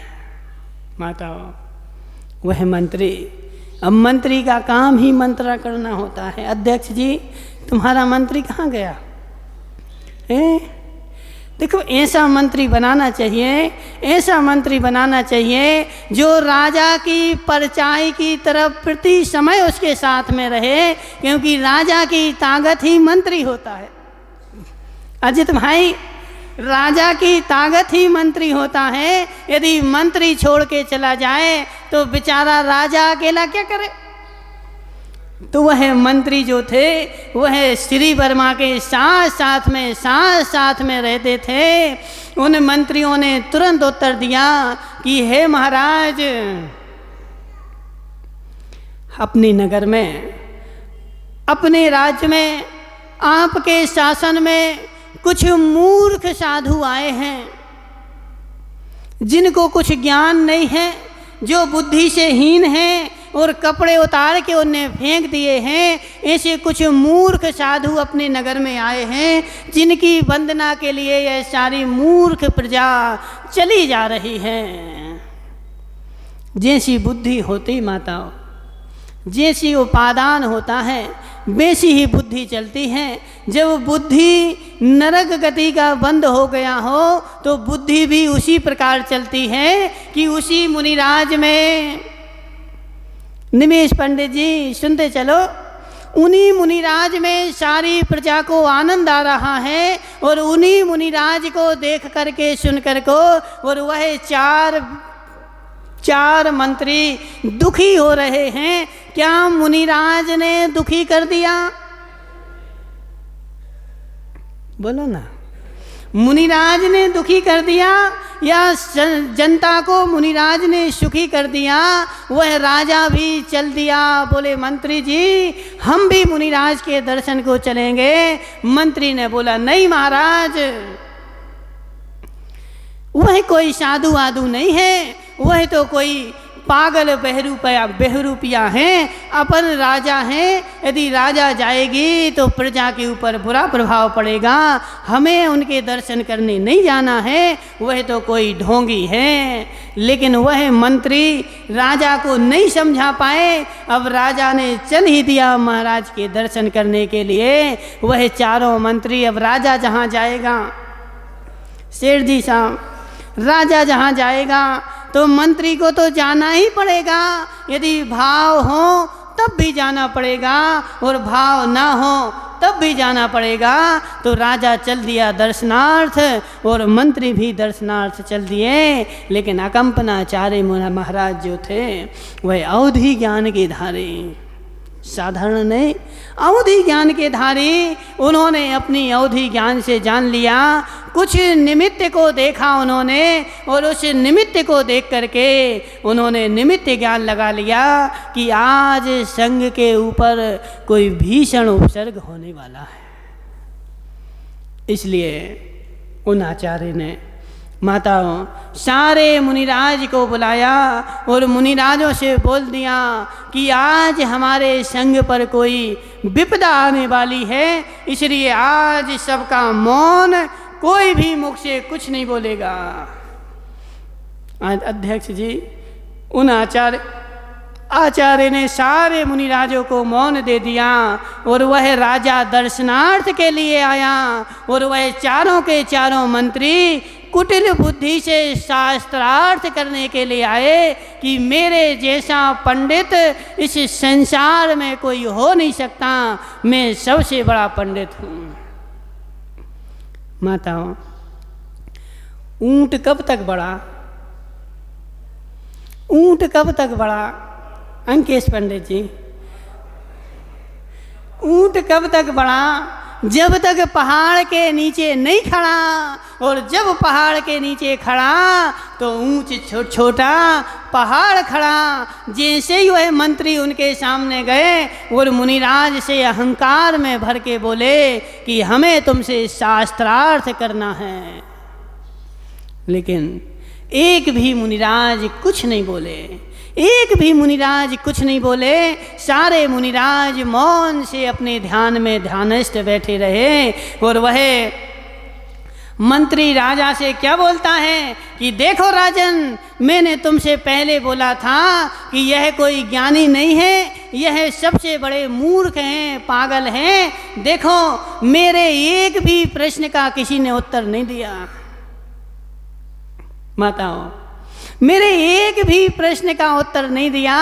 माताओं, वह मंत्री, अब मंत्री का काम ही मंत्रणा करना होता है। अध्यक्ष जी, तुम्हारा मंत्री कहाँ गया? देखो, ऐसा मंत्री बनाना चाहिए जो राजा की परछाई की तरफ प्रति समय उसके साथ में रहे, क्योंकि राजा की ताकत ही मंत्री होता है। अजित भाई, राजा की ताकत ही मंत्री होता है। यदि मंत्री छोड़ के चला जाए तो बेचारा राजा अकेला क्या करे? तो वह मंत्री जो थे वह श्री वर्मा के साथ साथ में रहते थे। उन मंत्रियों ने तुरंत उत्तर दिया कि हे महाराज, अपने नगर में, अपने राज्य में, आपके शासन में कुछ मूर्ख साधु आए हैं जिनको कुछ ज्ञान नहीं है, जो बुद्धि से हीन हैं और कपड़े उतार के उन्हें फेंक दिए हैं। ऐसे कुछ मूर्ख साधु अपने नगर में आए हैं जिनकी वंदना के लिए यह सारी मूर्ख प्रजा चली जा रही है। जैसी बुद्धि होती माताओं, जैसी उपादान होता है वैसी ही बुद्धि चलती है। जब बुद्धि नरक गति का बंद हो गया हो तो बुद्धि भी उसी प्रकार चलती है कि उसी मुनिराज में, निमेश पंडित जी सुनते चलो, उन्हीं मुनिराज में सारी प्रजा को आनंद आ रहा है और उन्हीं मुनिराज को देख करके सुन कर को और वह चार मंत्री दुखी हो रहे हैं। क्या मुनिराज ने दुखी कर दिया? बोलो ना। मुनिराज ने दुखी कर दिया या जनता को मुनिराज ने सुखी कर दिया, वह राजा भी चल दिया। बोले मंत्री जी हम भी मुनिराज के दर्शन को चलेंगे। मंत्री ने बोला नहीं महाराज, वह कोई साधु वाधु नहीं है, वह तो कोई पागल बहरूपिया हैं, अपन राजा हैं। यदि राजा जाएगी तो प्रजा के ऊपर बुरा प्रभाव पड़ेगा, हमें उनके दर्शन करने नहीं जाना है, वह तो कोई ढोंगी है। लेकिन वह मंत्री राजा को नहीं समझा पाए। अब राजा ने चल ही दिया महाराज के दर्शन करने के लिए। वह चारों मंत्री, अब राजा जहाँ जाएगा, शेर जी साहब, राजा जहाँ जाएगा तो मंत्री को तो जाना ही पड़ेगा। यदि भाव हो तब भी जाना पड़ेगा और भाव ना हो तब भी जाना पड़ेगा। तो राजा चल दिया दर्शनार्थ और मंत्री भी दर्शनार्थ चल दिए। लेकिन अकंपनाचार्य महाराज जो थे वह अवधि ज्ञान के धारी, साधारण नहीं, अवधि ज्ञान के धारी। उन्होंने अपनी अवधि ज्ञान से जान लिया, कुछ निमित्त को देखा उन्होंने और उस निमित्त को देख करके उन्होंने निमित्त ज्ञान लगा लिया कि आज संघ के ऊपर कोई भीषण उपसर्ग होने वाला है। इसलिए उन आचार्य ने माताओं सारे मुनिराज को बुलाया और मुनिराजों से बोल दिया कि आज हमारे संघ पर कोई विपदा आने वाली है, इसलिए आज सबका मौन, कोई भी मुख से कुछ नहीं बोलेगा। आज अध्यक्ष जी उन आचार्य ने सारे मुनिराजों को मौन दे दिया और वह राजा दर्शनार्थ के लिए आया और वह चारों के चारों मंत्री कुटिल बुद्धि से शास्त्रार्थ करने के लिए आए कि मेरे जैसा पंडित इस संसार में कोई हो नहीं सकता, मैं सबसे बड़ा पंडित हूँ। माताओं, ऊंट कब तक बढ़ा? ऊंट कब तक बढ़ा? अंकेश पंडित जी, ऊंट कब तक बढ़ा? जब तक पहाड़ के नीचे नहीं खड़ा, और जब पहाड़ के नीचे खड़ा तो ऊंच छोटा पहाड़ खड़ा। जैसे ही वह मंत्री उनके सामने गए और मुनिराज से अहंकार में भर के बोले कि हमें तुमसे शास्त्रार्थ करना है, लेकिन एक भी मुनिराज कुछ नहीं बोले, एक भी मुनिराज कुछ नहीं बोले। सारे मुनिराज मौन से अपने ध्यान में ध्यानस्थ बैठे रहे। और वह मंत्री राजा से क्या बोलता है कि देखो राजन, मैंने तुमसे पहले बोला था कि यह कोई ज्ञानी नहीं है, यह सबसे बड़े मूर्ख हैं, पागल हैं। देखो मेरे एक भी प्रश्न का किसी ने उत्तर नहीं दिया। माताओं, मेरे एक भी प्रश्न का उत्तर नहीं दिया,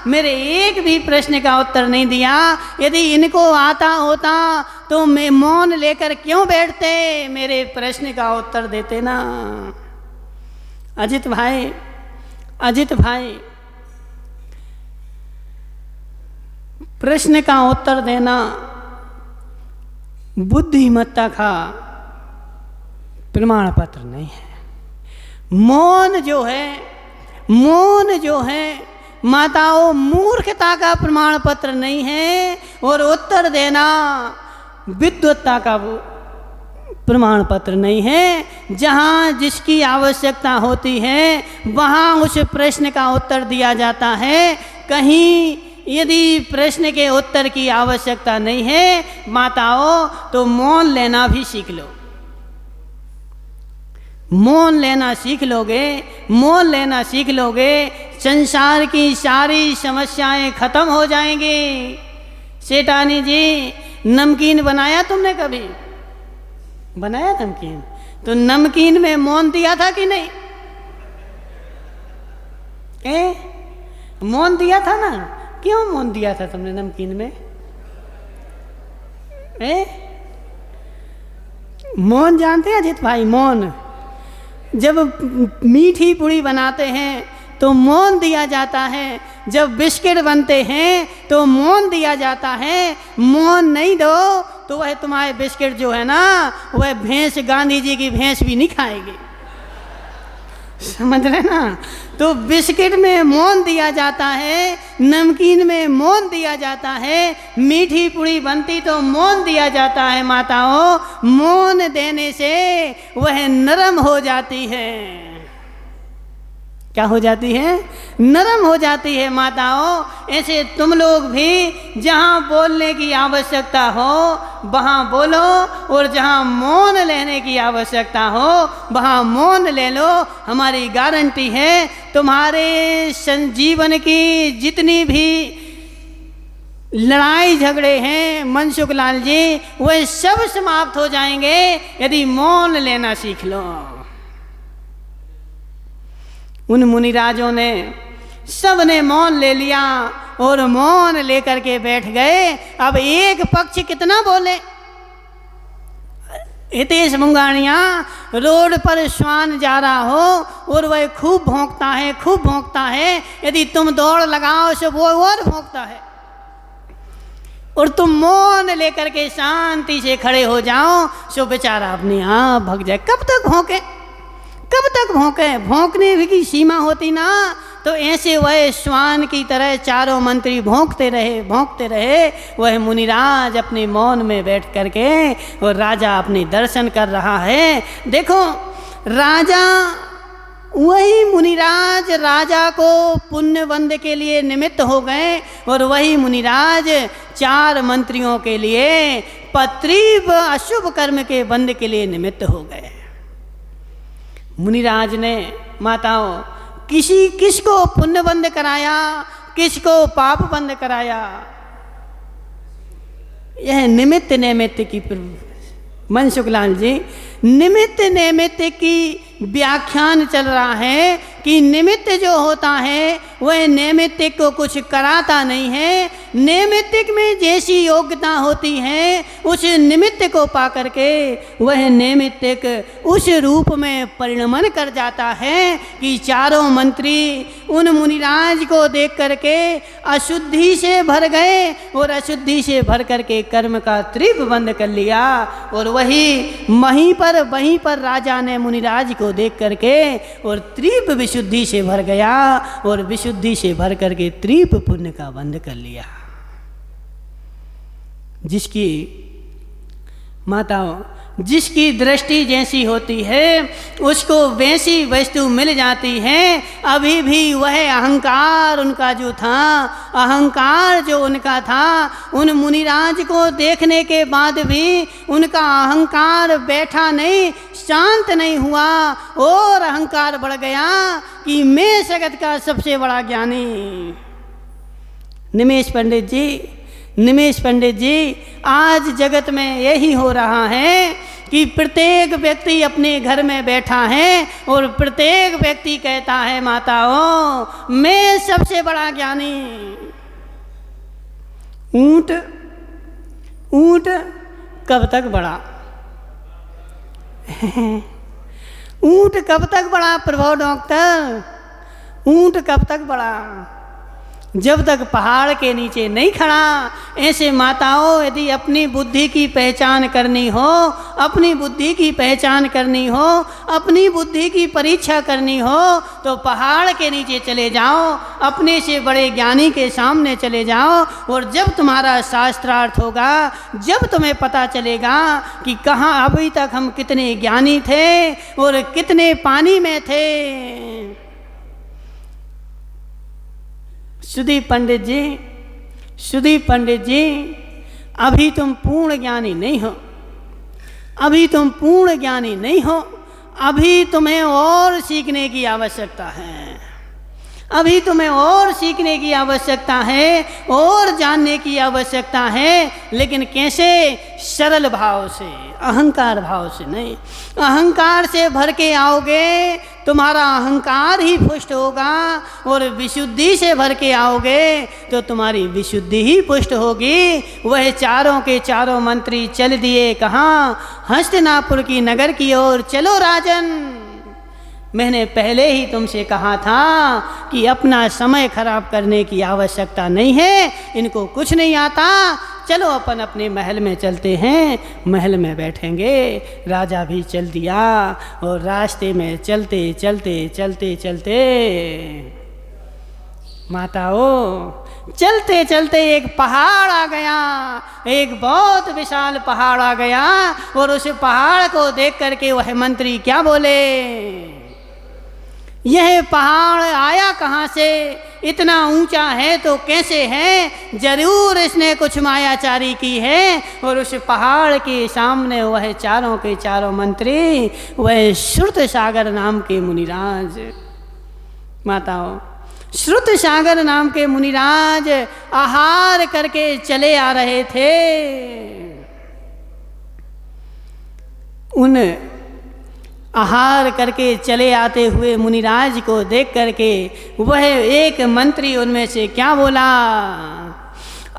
मेरे एक भी प्रश्न का उत्तर नहीं दिया। यदि इनको आता होता तो मैं मौन लेकर क्यों बैठते, मेरे प्रश्न का उत्तर देते ना। अजित भाई, अजित भाई, प्रश्न का उत्तर देना बुद्धिमत्ता का प्रमाण पत्र नहीं है। मौन जो है, मौन जो है माताओं, मूर्खता का प्रमाण पत्र नहीं है, और उत्तर देना विद्वत्ता का प्रमाण पत्र नहीं है। जहाँ जिसकी आवश्यकता होती है वहाँ उस प्रश्न का उत्तर दिया जाता है। कहीं यदि प्रश्न के उत्तर की आवश्यकता नहीं है माताओं, तो मौन लेना भी सीख लो। मौन लेना सीख लोगे, मौन लेना सीख लोगे, संसार की सारी समस्याएं खत्म हो जाएंगी। सेठानी जी, नमकीन बनाया तुमने कभी? बनाया नमकीन? तो नमकीन में मौन दिया था कि नहीं? मौन दिया था ना? क्यों मौन दिया था तुमने नमकीन में? मौन जानते हैं अजित भाई? मौन, जब मीठी पूड़ी बनाते हैं तो मौन दिया जाता है, जब बिस्किट बनते हैं तो मौन दिया जाता है। मौन नहीं दो तो वह तुम्हारे बिस्किट जो है ना, वह भैंस, गांधी जी की भैंस भी नहीं खाएगी। समझ रहे ना। तो बिस्किट में मोन दिया जाता है, नमकीन में मोन दिया जाता है, मीठी पूड़ी बनती तो मोन दिया जाता है माताओं। मोन देने से वह नरम हो जाती है। क्या हो जाती है? नरम हो जाती है माताओं। ऐसे तुम लोग भी जहाँ बोलने की आवश्यकता हो वहाँ बोलो, और जहाँ मौन लेने की आवश्यकता हो वहाँ मौन ले लो। हमारी गारंटी है तुम्हारे जीवन की जितनी भी लड़ाई झगड़े हैं मनसुख लाल जी, वह सब समाप्त हो जाएंगे यदि मौन लेना सीख लो। उन मुनिराजों ने सब ने मौन ले लिया और मौन लेकर के बैठ गए। अब एक पक्ष कितना बोले। हितेश मुंगानिया रोड पर श्वान जा रहा हो और वह खूब भौंकता है, खूब भौंकता है। यदि तुम दौड़ लगाओ सो वो और भौंकता है, और तुम मौन लेकर के शांति से खड़े हो जाओ सो बेचारा अपने आप भग जाए। कब तक भौंके, कब तक भौंके? भौंकने भी की सीमा होती ना, तो ऐसे वह श्वान की तरह चारों मंत्री भौंकते रहे, भौंकते रहे। वह मुनिराज अपने मौन में बैठ करके और राजा अपने दर्शन कर रहा है। देखो राजा, वही मुनिराज राजा को पुण्य बंद के लिए निमित्त हो गए, और वही मुनिराज चार मंत्रियों के लिए पत्रीब अशुभ कर्म के बंद के लिए निमित्त हो गए। मुनिराज ने माताओं किसको पुण्य बंद कराया, किसको पाप बंद कराया? यह निमित्त नैमित्त की मनसुख लाल जी, निमित्त नैमित्त की व्याख्यान चल रहा है कि निमित्त जो होता है वह नैमित्तिक को कुछ कराता नहीं है। नैमित्तिक में जैसी योग्यता होती है उस निमित्त को पा करके वह नैमित्तिक उस रूप में परिणमन कर जाता है कि चारों मंत्री उन मुनिराज को देख करके अशुद्धि से भर गए, और अशुद्धि से भर करके कर्म का त्रिप बंद कर लिया। और वहीं पर राजा ने मुनिराज को देख करके और त्रिप विशुद्धि से भर गया, और विशुद्धि से भर करके त्रिप पुण्य का बंद कर लिया। जिसकी माताओं, जिसकी दृष्टि जैसी होती है उसको वैसी वस्तु मिल जाती है। अभी भी वह अहंकार उनका जो था, अहंकार जो उनका था, उन मुनिराज को देखने के बाद भी उनका अहंकार बैठा नहीं, शांत नहीं हुआ, और अहंकार बढ़ गया कि मैं जगत का सबसे बड़ा ज्ञानी। निमेश पंडित जी, आज जगत में यही हो रहा है कि प्रत्येक व्यक्ति अपने घर में बैठा है और प्रत्येक व्यक्ति कहता है माताओं मैं सबसे बड़ा ज्ञानी। ऊंट कब तक बड़ा? ऊंट कब तक बड़ा प्रभु डॉक्टर? ऊंट कब तक बड़ा? जब तक पहाड़ के नीचे नहीं खड़ा। ऐसे माताओं, यदि अपनी बुद्धि की पहचान करनी हो, अपनी बुद्धि की पहचान करनी हो, अपनी बुद्धि की परीक्षा करनी हो, तो पहाड़ के नीचे चले जाओ, अपने से बड़े ज्ञानी के सामने चले जाओ, और जब तुम्हारा शास्त्रार्थ होगा, जब तुम्हें पता चलेगा कि कहाँ अभी तक हम कितने ज्ञानी थे और कितने पानी में थे। सुदीप पंडित जी, अभी तुम पूर्ण ज्ञानी नहीं हो, अभी तुम पूर्ण ज्ञानी नहीं हो, अभी तुम्हें और सीखने की आवश्यकता है, अभी तुम्हें और सीखने की आवश्यकता है, और जानने की आवश्यकता है। लेकिन कैसे? सरल भाव से, अहंकार भाव से नहीं। अहंकार से भर के आओगे, तुम्हारा अहंकार ही पुष्ट होगा, और विशुद्धि से भर के आओगे तो तुम्हारी विशुद्धि ही पुष्ट होगी। वह चारों के चारों मंत्री चल दिए कहाँ? हस्तिनापुर की नगर की ओर। चलो राजन, मैंने पहले ही तुमसे कहा था कि अपना समय खराब करने की आवश्यकता नहीं है, इनको कुछ नहीं आता। चलो अपन अपने महल में चलते हैं, महल में बैठेंगे। राजा भी चल दिया और रास्ते में चलते चलते चलते चलते माताओं चलते चलते एक पहाड़ आ गया, एक बहुत विशाल पहाड़ आ गया। और उस पहाड़ को देख करके वह मंत्री क्या बोले, यह पहाड़ आया कहाँ से, इतना ऊंचा है तो कैसे है, जरूर इसने कुछ मायाचारी की है। और उस पहाड़ के सामने वह चारों के चारों मंत्री, वह श्रुत सागर नाम के मुनिराज, माताओं श्रुत सागर नाम के मुनिराज आहार करके चले आ रहे थे। उन आहार करके चले आते हुए मुनिराज को देख करके वह एक मंत्री उनमें से क्या बोला,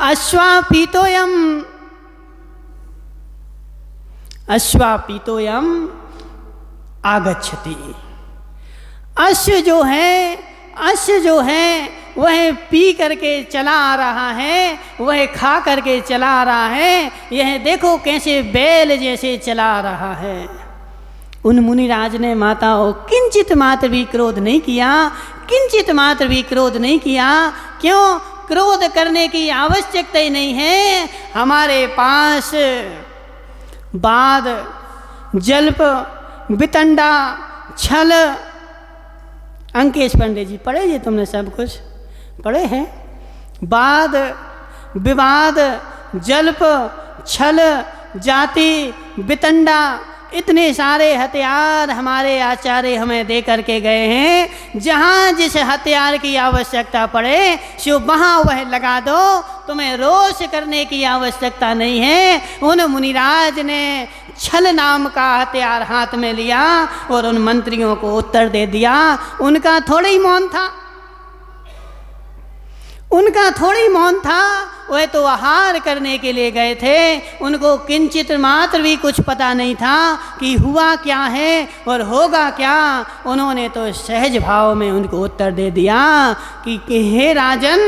अश्वापीतोयम अश्वापीतोयम आगच्छति। अश्व जो है वह पी करके चला आ रहा है, वह खा करके चला आ रहा है। यह देखो कैसे बैल जैसे चला आ रहा है। उन मुनिराज ने माताओं किंचित मात्र भी क्रोध नहीं किया, किंचित मात्र भी क्रोध नहीं किया। क्यों? क्रोध करने की आवश्यकता ही नहीं है। हमारे पास बाद, जल्प, वितंडा, छल, अंकेश पंडित जी पढ़े जी, तुमने सब कुछ पढ़े हैं। वाद विवाद, जल्प, छल, जाति, वितंडा, इतने सारे हथियार हमारे आचार्य हमें दे करके गए हैं। जहाँ जिस हथियार की आवश्यकता पड़े सो वहाँ वह लगा दो, तुम्हें रोष करने की आवश्यकता नहीं है। उन मुनिराज ने छल नाम का हथियार हाथ में लिया और उन मंत्रियों को उत्तर दे दिया। उनका थोड़ा ही मौन था, उनका थोड़ी मौन था, वह तो आहार करने के लिए गए थे। उनको किंचित मात्र भी कुछ पता नहीं था कि हुआ क्या है और होगा क्या। उन्होंने तो सहज भाव में उनको उत्तर दे दिया कि हे राजन,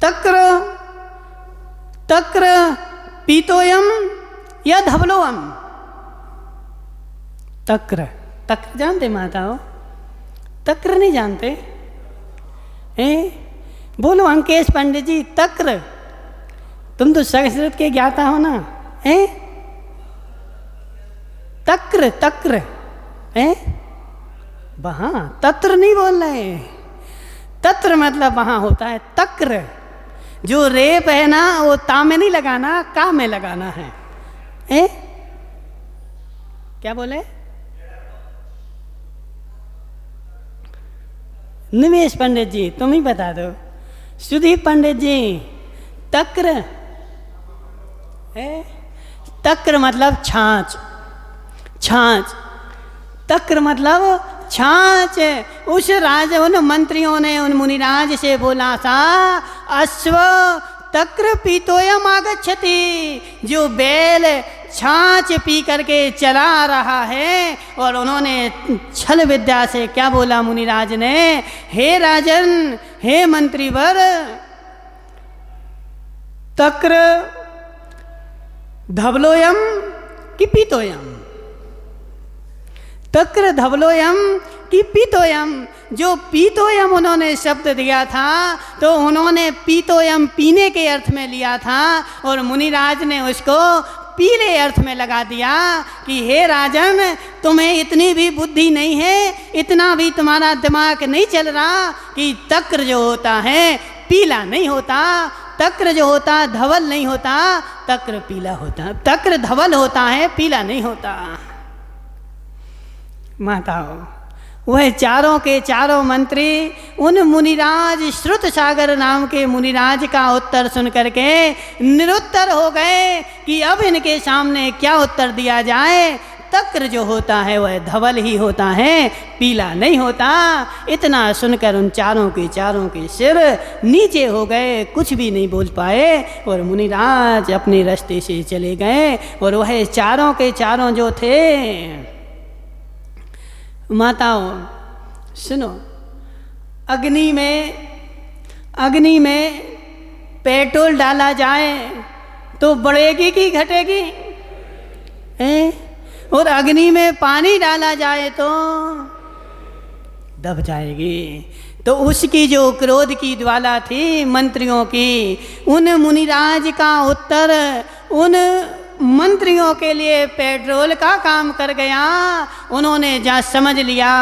तक्र तक्र पीतोयम या धवलोयम। तक्र, तक्र जानते माताओ? तक्र नहीं जानते? बोलो अंकेश पंडित जी, तक्र, तुम तो संस्कृत के ज्ञाता हो ना? तक्र तक्र, वहाँ तत्र नहीं बोल रहे। तत्र मतलब वहाँ होता है तक्र। जो रेप है ना वो ता में नहीं लगाना, का में लगाना है। क्या बोले? निमेश पंडित जी तुम ही बता दो। सुदीप पंडित जी, तक्र तक्र मतलब छाछ, छाछ, तक्र मतलब छाछ। उस उन मंत्रियों ने उन मुनिराज से बोला था, अश्व तक्र पीतोयम आगच्छति। जो बैल छाछ पी करके चला आ रहा है। और उन्होंने छल विद्या से क्या बोला मुनिराज ने, हे राजन, हे मंत्रीवर, तक्र धवलोयम कि पीतोयम। तक्र धवलोयम कि पीतोयम। जो पीतोयम उन्होंने शब्द दिया था तो उन्होंने पीतोयम पीने के अर्थ में लिया था और मुनिराज ने उसको पीले अर्थ में लगा दिया कि हे राजन, तुम्हें इतनी भी बुद्धि नहीं है, इतना भी तुम्हारा दिमाग नहीं चल रहा कि तक्र जो होता है पीला नहीं होता, तक्र जो होता धवल नहीं होता, तक्र पीला होता, तक्र धवल होता है, पीला नहीं होता। माताओं, वह चारों के चारों मंत्री उन मुनिराज श्रुत सागर नाम के मुनिराज का उत्तर सुन करके निरुत्तर हो गए कि अब इनके सामने क्या उत्तर दिया जाए। तक्र जो होता है वह धवल ही होता है, पीला नहीं होता। इतना सुनकर उन चारों के सिर नीचे हो गए, कुछ भी नहीं बोल पाए और मुनिराज अपने रास्ते से चले गए। और वह चारों के चारों जो थे, माताओं सुनो, अग्नि में पेट्रोल डाला जाए तो बढ़ेगी कि घटेगी? और अग्नि में पानी डाला जाए तो दब जाएगी। तो उसकी जो क्रोध की ज्वाला थी मंत्रियों की, उन मुनिराज का उत्तर उन मंत्रियों के लिए पेट्रोल का काम कर गया। उन्होंने जहाँ समझ लिया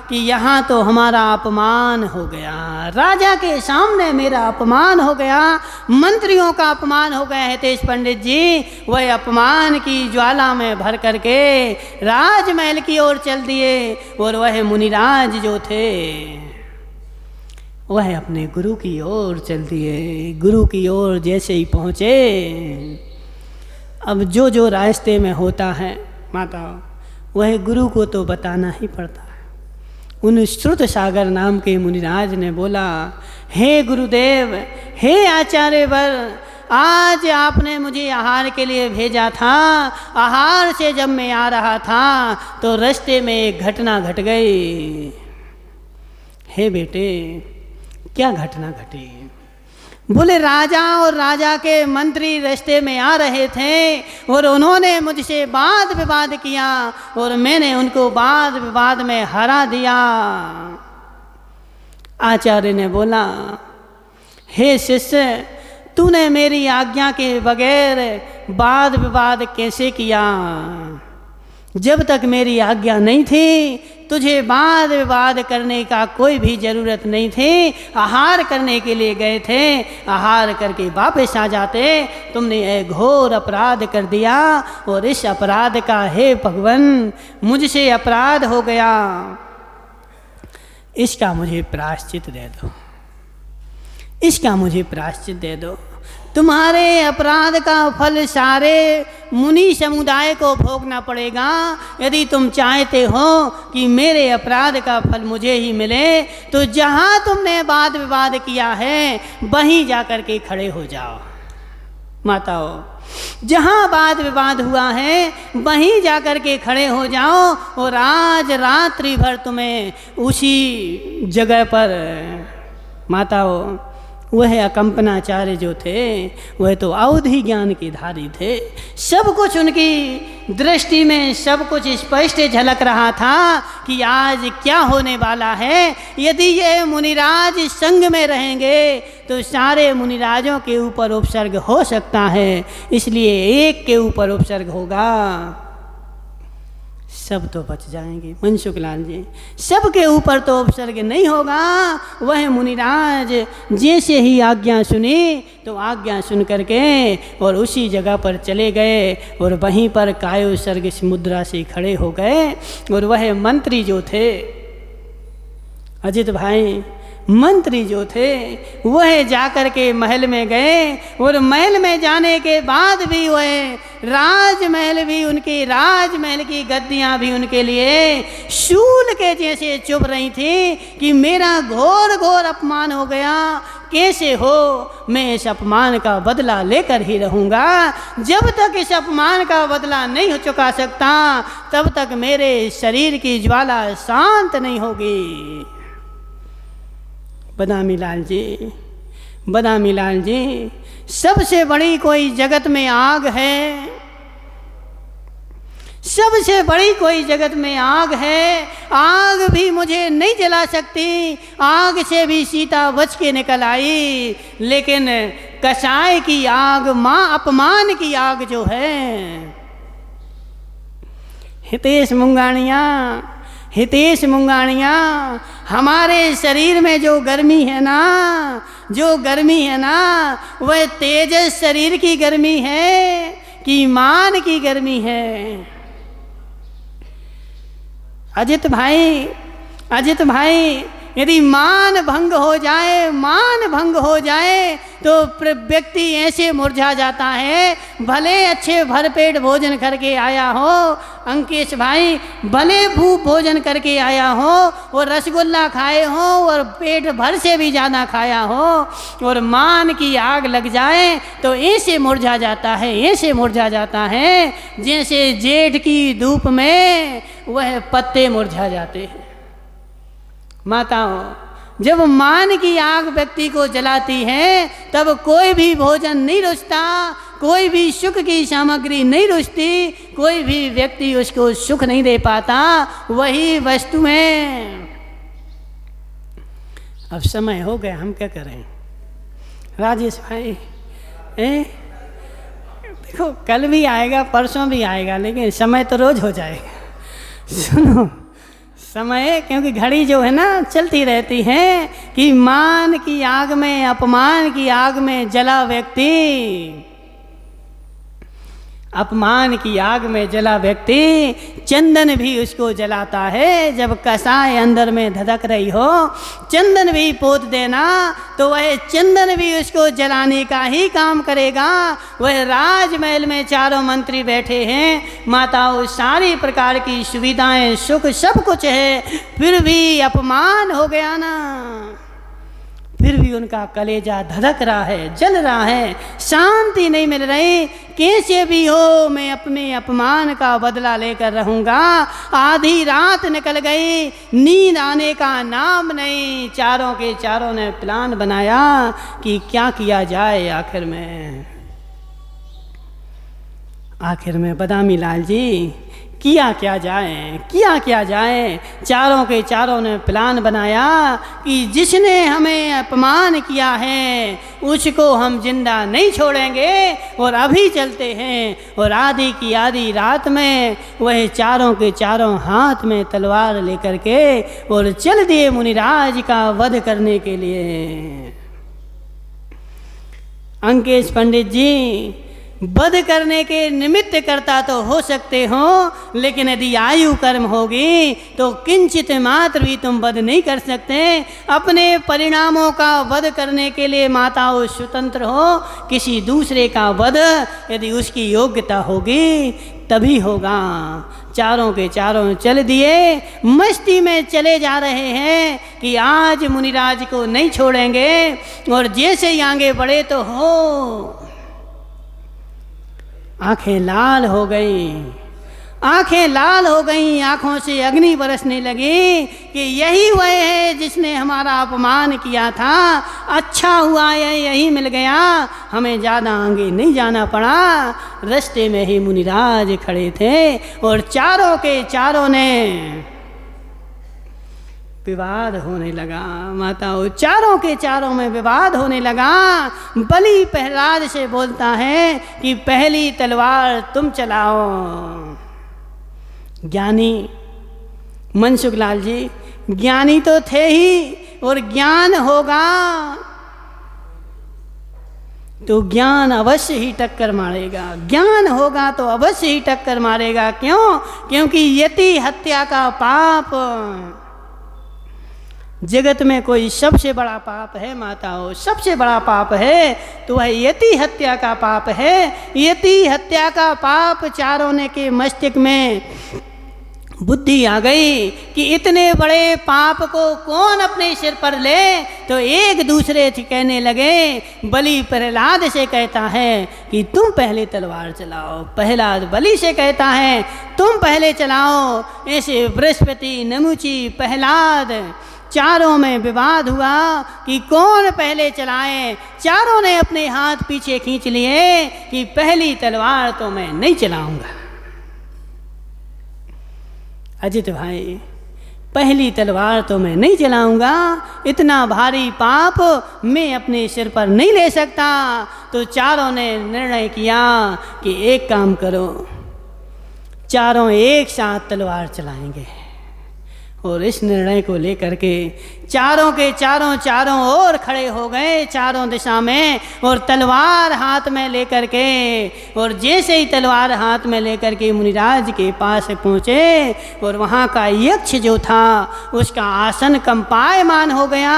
कि यहाँ तो हमारा अपमान हो गया, राजा के सामने मेरा अपमान हो गया, मंत्रियों का अपमान हो गया। हितेश पंडित जी वह अपमान की ज्वाला में भर करके राजमहल की ओर चल दिए। और वह मुनिराज जो थे वह अपने गुरु की ओर चल दिए। गुरु की ओर जैसे ही पहुँचे, अब जो रास्ते में होता है माता, वह गुरु को तो बताना ही पड़ता है। उन श्रुत सागर नाम के मुनिराज ने बोला, हे गुरुदेव, हे आचार्यवर, आज आपने मुझे आहार के लिए भेजा था। आहार से जब मैं आ रहा था तो रास्ते में एक घटना घट गई। हे बेटे, क्या घटना घटी? बोले, राजा और राजा के मंत्री रास्ते में आ रहे थे और उन्होंने मुझसे वाद विवाद किया और मैंने उनको वाद विवाद में हरा दिया। आचार्य ने बोला, हे शिष्य, तूने मेरी आज्ञा के बगैर वाद विवाद कैसे किया? जब तक मेरी आज्ञा नहीं थी तुझे वाद विवाद करने का कोई भी ज़रूरत नहीं थी। आहार करने के लिए गए थे, आहार करके वापस आ जाते। तुमने एक घोर अपराध कर दिया और इस अपराध का, हे भगवान, मुझसे अपराध हो गया, इसका मुझे प्रायश्चित दे दो, इसका मुझे प्रायश्चित दे दो। तुम्हारे अपराध का फल सारे मुनि समुदाय को भोगना पड़ेगा। यदि तुम चाहते हो कि मेरे अपराध का फल मुझे ही मिले तो जहाँ तुमने वाद विवाद किया है वहीं जाकर के खड़े हो जाओ। माताओं, जहाँ वाद विवाद हुआ है वहीं जाकर के खड़े हो जाओ और आज रात्रि भर तुम्हें उसी जगह पर, माताओं, वह अकंपनाचार्य जो थे वह तो अवधि ज्ञान के धारी थे। सब कुछ उनकी दृष्टि में सब कुछ स्पष्ट झलक रहा था कि आज क्या होने वाला है। यदि ये मुनिराज संग में रहेंगे तो सारे मुनिराजों के ऊपर उपसर्ग हो सकता है, इसलिए एक के ऊपर उपसर्ग होगा, सब तो बच जाएंगे। मनसुख लाल जी, सबके ऊपर तो उपसर्ग नहीं होगा। वह मुनिराज जैसे ही आज्ञा सुनी तो आज्ञा सुन करके और उसी जगह पर चले गए और वहीं पर कायो सर्ग मुद्रा से खड़े हो गए। और वह मंत्री जो थे, अजित भाई, मंत्री जो थे वह जाकर के महल में गए और महल में जाने के बाद भी वह राजमहल भी, उनकी राजमहल की गद्दियाँ भी उनके लिए शूल के जैसे चुभ रही थी कि मेरा घोर घोर अपमान हो गया, कैसे हो, मैं इस अपमान का बदला लेकर ही रहूँगा। जब तक इस अपमान का बदला नहीं हो चुका सकता तब तक मेरे शरीर की ज्वाला शांत नहीं होगी। बदामी लाल जी, बदामी लाल जी, सबसे बड़ी कोई जगत में आग है, सबसे बड़ी कोई जगत में आग है। आग भी मुझे नहीं जला सकती, आग से भी सीता बच के निकल आई, लेकिन कसाय की आग, माँ अपमान की आग जो है, हितेश मुंगानिया, हितेश मुंगानिया, हमारे शरीर में जो गर्मी है ना, जो गर्मी है ना, वह तेजस शरीर की गर्मी है कि मान की गर्मी है। अजित भाई, अजित भाई, यदि मान भंग हो जाए, मान भंग हो जाए तो व्यक्ति ऐसे मुरझा जाता है। भले अच्छे भरपेट भोजन करके आया हो अंकेश भाई, भले भूख भोजन करके आया हो और रसगुल्ला खाए हो और पेट भर से भी ज़्यादा खाया हो और मान की आग लग जाए तो ऐसे मुरझा जाता है, ऐसे मुरझा जाता है जैसे जेठ की धूप में वह पत्ते मुरझा जाते हैं। माताओं, जब मान की आग व्यक्ति को जलाती है तब कोई भी भोजन नहीं रुचता, कोई भी सुख की सामग्री नहीं रुचती, कोई भी व्यक्ति उसको सुख नहीं दे पाता। वही वस्तु में अब समय हो गया, हम क्या करें राजेश भाई? देखो कल भी आएगा, परसों भी आएगा, लेकिन समय तो रोज हो जाएगा। सुनो समय, क्योंकि घड़ी जो है ना चलती रहती है कि मान की आग में, अपमान की आग में जला व्यक्ति, अपमान की आग में जला व्यक्ति चंदन भी उसको जलाता है। जब कसाय अंदर में धधक रही हो, चंदन भी पोत देना तो वह चंदन भी उसको जलाने का ही काम करेगा। वह राजमहल में चारों मंत्री बैठे हैं, माताओं सारी प्रकार की सुविधाएं, सुख सब कुछ है, फिर भी अपमान हो गया ना, फिर भी उनका कलेजा धधक रहा है, जल रहा है, शांति नहीं मिल रही। कैसे भी हो मैं अपने अपमान का बदला लेकर रहूँगा। आधी रात निकल गई, नींद आने का नाम नहीं। चारों के चारों ने प्लान बनाया कि क्या किया जाए। आखिर में बदामी लाल जी किया क्या जाए। चारों के चारों ने प्लान बनाया कि जिसने हमें अपमान किया है उसको हम जिंदा नहीं छोड़ेंगे और अभी चलते हैं। और आधी की आधी रात में वह चारों के चारों हाथ में तलवार लेकर के और चल दिए मुनिराज का वध करने के लिए। अंकेश पंडित जी, वध करने के निमित्त करता तो हो सकते हो, लेकिन यदि आयु कर्म होगी तो किंचित मात्र भी तुम वध नहीं कर सकते। अपने परिणामों का वध करने के लिए माताओं स्वतंत्र हो, किसी दूसरे का वध यदि उसकी योग्यता होगी तभी होगा। चारों के चारों चल दिए, मस्ती में चले जा रहे हैं कि आज मुनिराज को नहीं छोड़ेंगे। और जैसे ही आगे बढ़े तो हो आंखें लाल हो गई, आंखों से अग्नि बरसने लगी कि यही वह है जिसने हमारा अपमान किया था। अच्छा हुआ यही मिल गया, हमें ज़्यादा आगे नहीं जाना पड़ा। रास्ते में ही मुनिराज खड़े थे और चारों के चारों ने विवाद होने लगा। माताओं चारों के चारों में विवाद होने लगा। बलि प्रहलाद से बोलता है कि पहली तलवार तुम चलाओ। ज्ञानी मनसुख लाल जी ज्ञानी तो थे ही, और ज्ञान होगा तो ज्ञान अवश्य ही टक्कर मारेगा। ज्ञान होगा तो अवश्य ही टक्कर मारेगा। क्यों? क्योंकि यति हत्या का पाप जगत में कोई सबसे बड़ा पाप है। माताओं सबसे बड़ा पाप है तो वह यति हत्या का पाप है। यति हत्या का पाप चारों ने के मस्तिष्क में बुद्धि आ गई कि इतने बड़े पाप को कौन अपने सिर पर ले। तो एक दूसरे से कहने लगे, बलि प्रहलाद से कहता है कि तुम पहले तलवार चलाओ, प्रहलाद बलि से कहता है तुम पहले चलाओ। ऐसे बृहस्पति, नमुची, प्रहलाद चारों में विवाद हुआ कि कौन पहले चलाए। चारों ने अपने हाथ पीछे खींच लिए कि पहली तलवार तो मैं नहीं चलाऊंगा। अजित भाई पहली तलवार तो मैं नहीं चलाऊंगा, इतना भारी पाप मैं अपने सिर पर नहीं ले सकता। तो चारों ने निर्णय किया कि एक काम करो, चारों एक साथ तलवार चलाएंगे। और इस निर्णय को लेकर के चारों के चारों ओर खड़े हो गए, चारों दिशा में, और तलवार हाथ में लेकर के। और जैसे ही तलवार हाथ में लेकर के मुनिराज के पास पहुँचे और वहाँ का यक्ष जो था उसका आसन कंपायमान हो गया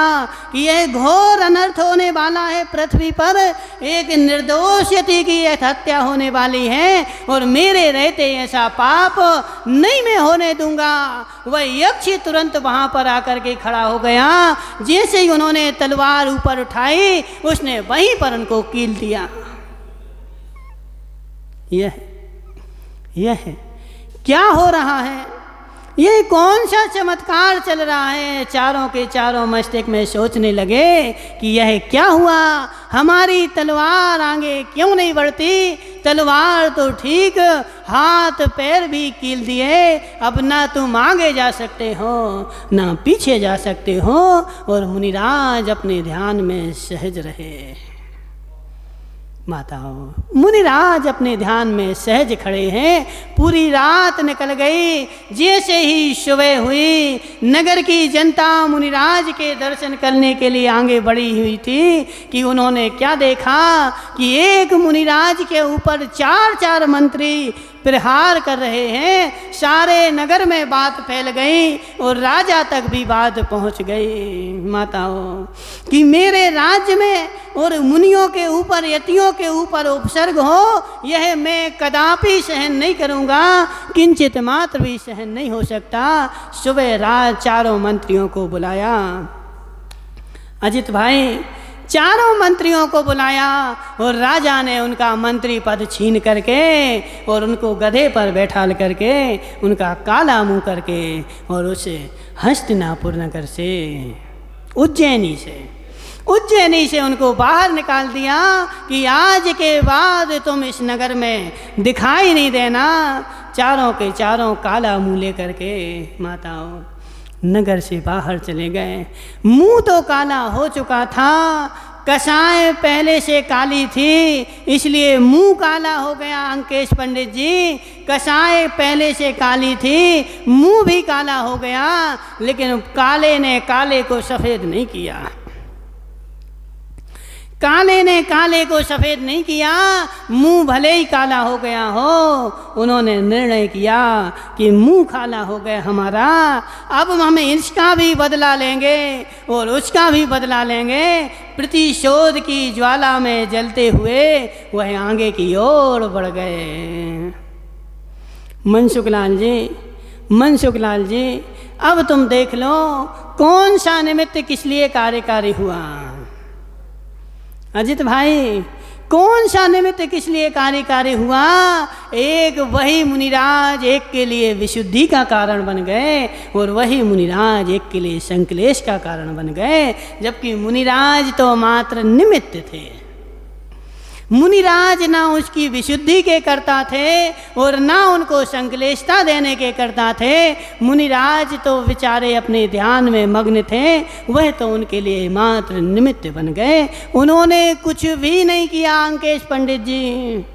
कि यह घोर अनर्थ होने वाला है। पृथ्वी पर एक निर्दोष यति की हत्या होने वाली है और मेरे रहते ऐसा पाप नहीं मैं होने दूंगा। वह यक्ष तुरंत वहाँ पर आकर के खड़ा हो गया। जैसे ही उन्होंने तलवार ऊपर उठाई उसने वहीं पर उनको कील दिया। यह क्या हो रहा है? ये कौन सा चमत्कार चल रहा है। चारों के चारों मस्तिष्क में सोचने लगे कि यह क्या हुआ, हमारी तलवार आगे क्यों नहीं बढ़ती। तलवार तो ठीक, हाथ पैर भी कील दिए, अब ना तुम आगे जा सकते हो ना पीछे जा सकते हो। और मुनिराज अपने ध्यान में सहज रहे। माताओं, मुनिराज अपने ध्यान में सहज खड़े हैं। पूरी रात निकल गई। जैसे ही सुबह हुई, नगर की जनता मुनिराज के दर्शन करने के लिए आगे बढ़ी हुई थी कि उन्होंने क्या देखा कि एक मुनिराज के ऊपर 4-4 मंत्री प्रहार कर रहे हैं। सारे नगर में बात फैल गई और राजा तक भी बात पहुंच गई। माताओं, कि मेरे राज्य में और मुनियों के ऊपर, यतियों के ऊपर उपसर्ग हो, यह मैं कदापि सहन नहीं करूंगा, किंचित मात्र भी सहन नहीं हो सकता। सुबह रात चारों मंत्रियों को बुलाया। अजित भाई, चारों मंत्रियों को बुलाया और राजा ने उनका मंत्री पद छीन करके और उनको गधे पर बैठाल करके, उनका काला मुंह करके और उसे हस्तिनापुर नगर से, उज्जैनी से उनको बाहर निकाल दिया कि आज के बाद तुम इस नगर में दिखाई नहीं देना। चारों के चारों काला मुंह लेकर के माताओं नगर से बाहर चले गए। मुंह तो काला हो चुका था, कसाएं पहले से काली थी, इसलिए मुंह काला हो गया। अंकेश पंडित जी, कसाएं पहले से काली थी, मुंह भी काला हो गया, लेकिन काले ने काले को सफ़ेद नहीं किया। काले ने काले को सफ़ेद नहीं किया, मुंह भले ही काला हो गया हो। उन्होंने निर्णय किया कि मुंह काला हो गया हमारा, अब हम इसका भी बदला लेंगे और उसका भी बदला लेंगे। प्रतिशोध की ज्वाला में जलते हुए वह आगे की ओर बढ़ गए। मनसुख लाल जी, अब तुम देख लो कौन सा निमित्त किस लिए कार्यकारी हुआ। अजित भाई, कौन सा निमित्त किस लिए कार्यकारी हुआ। एक वही मुनिराज एक के लिए विशुद्धि का कारण बन गए और वही मुनिराज एक के लिए संकलेश का कारण बन गए, जबकि मुनिराज तो मात्र निमित्त थे। मुनिराज ना उसकी विशुद्धि के करता थे और ना उनको संकलेशता देने के करता थे। मुनिराज तो बेचारे अपने ध्यान में मग्न थे, वह तो उनके लिए मात्र निमित्त बन गए। उन्होंने कुछ भी नहीं किया। अंकेश पंडित जी,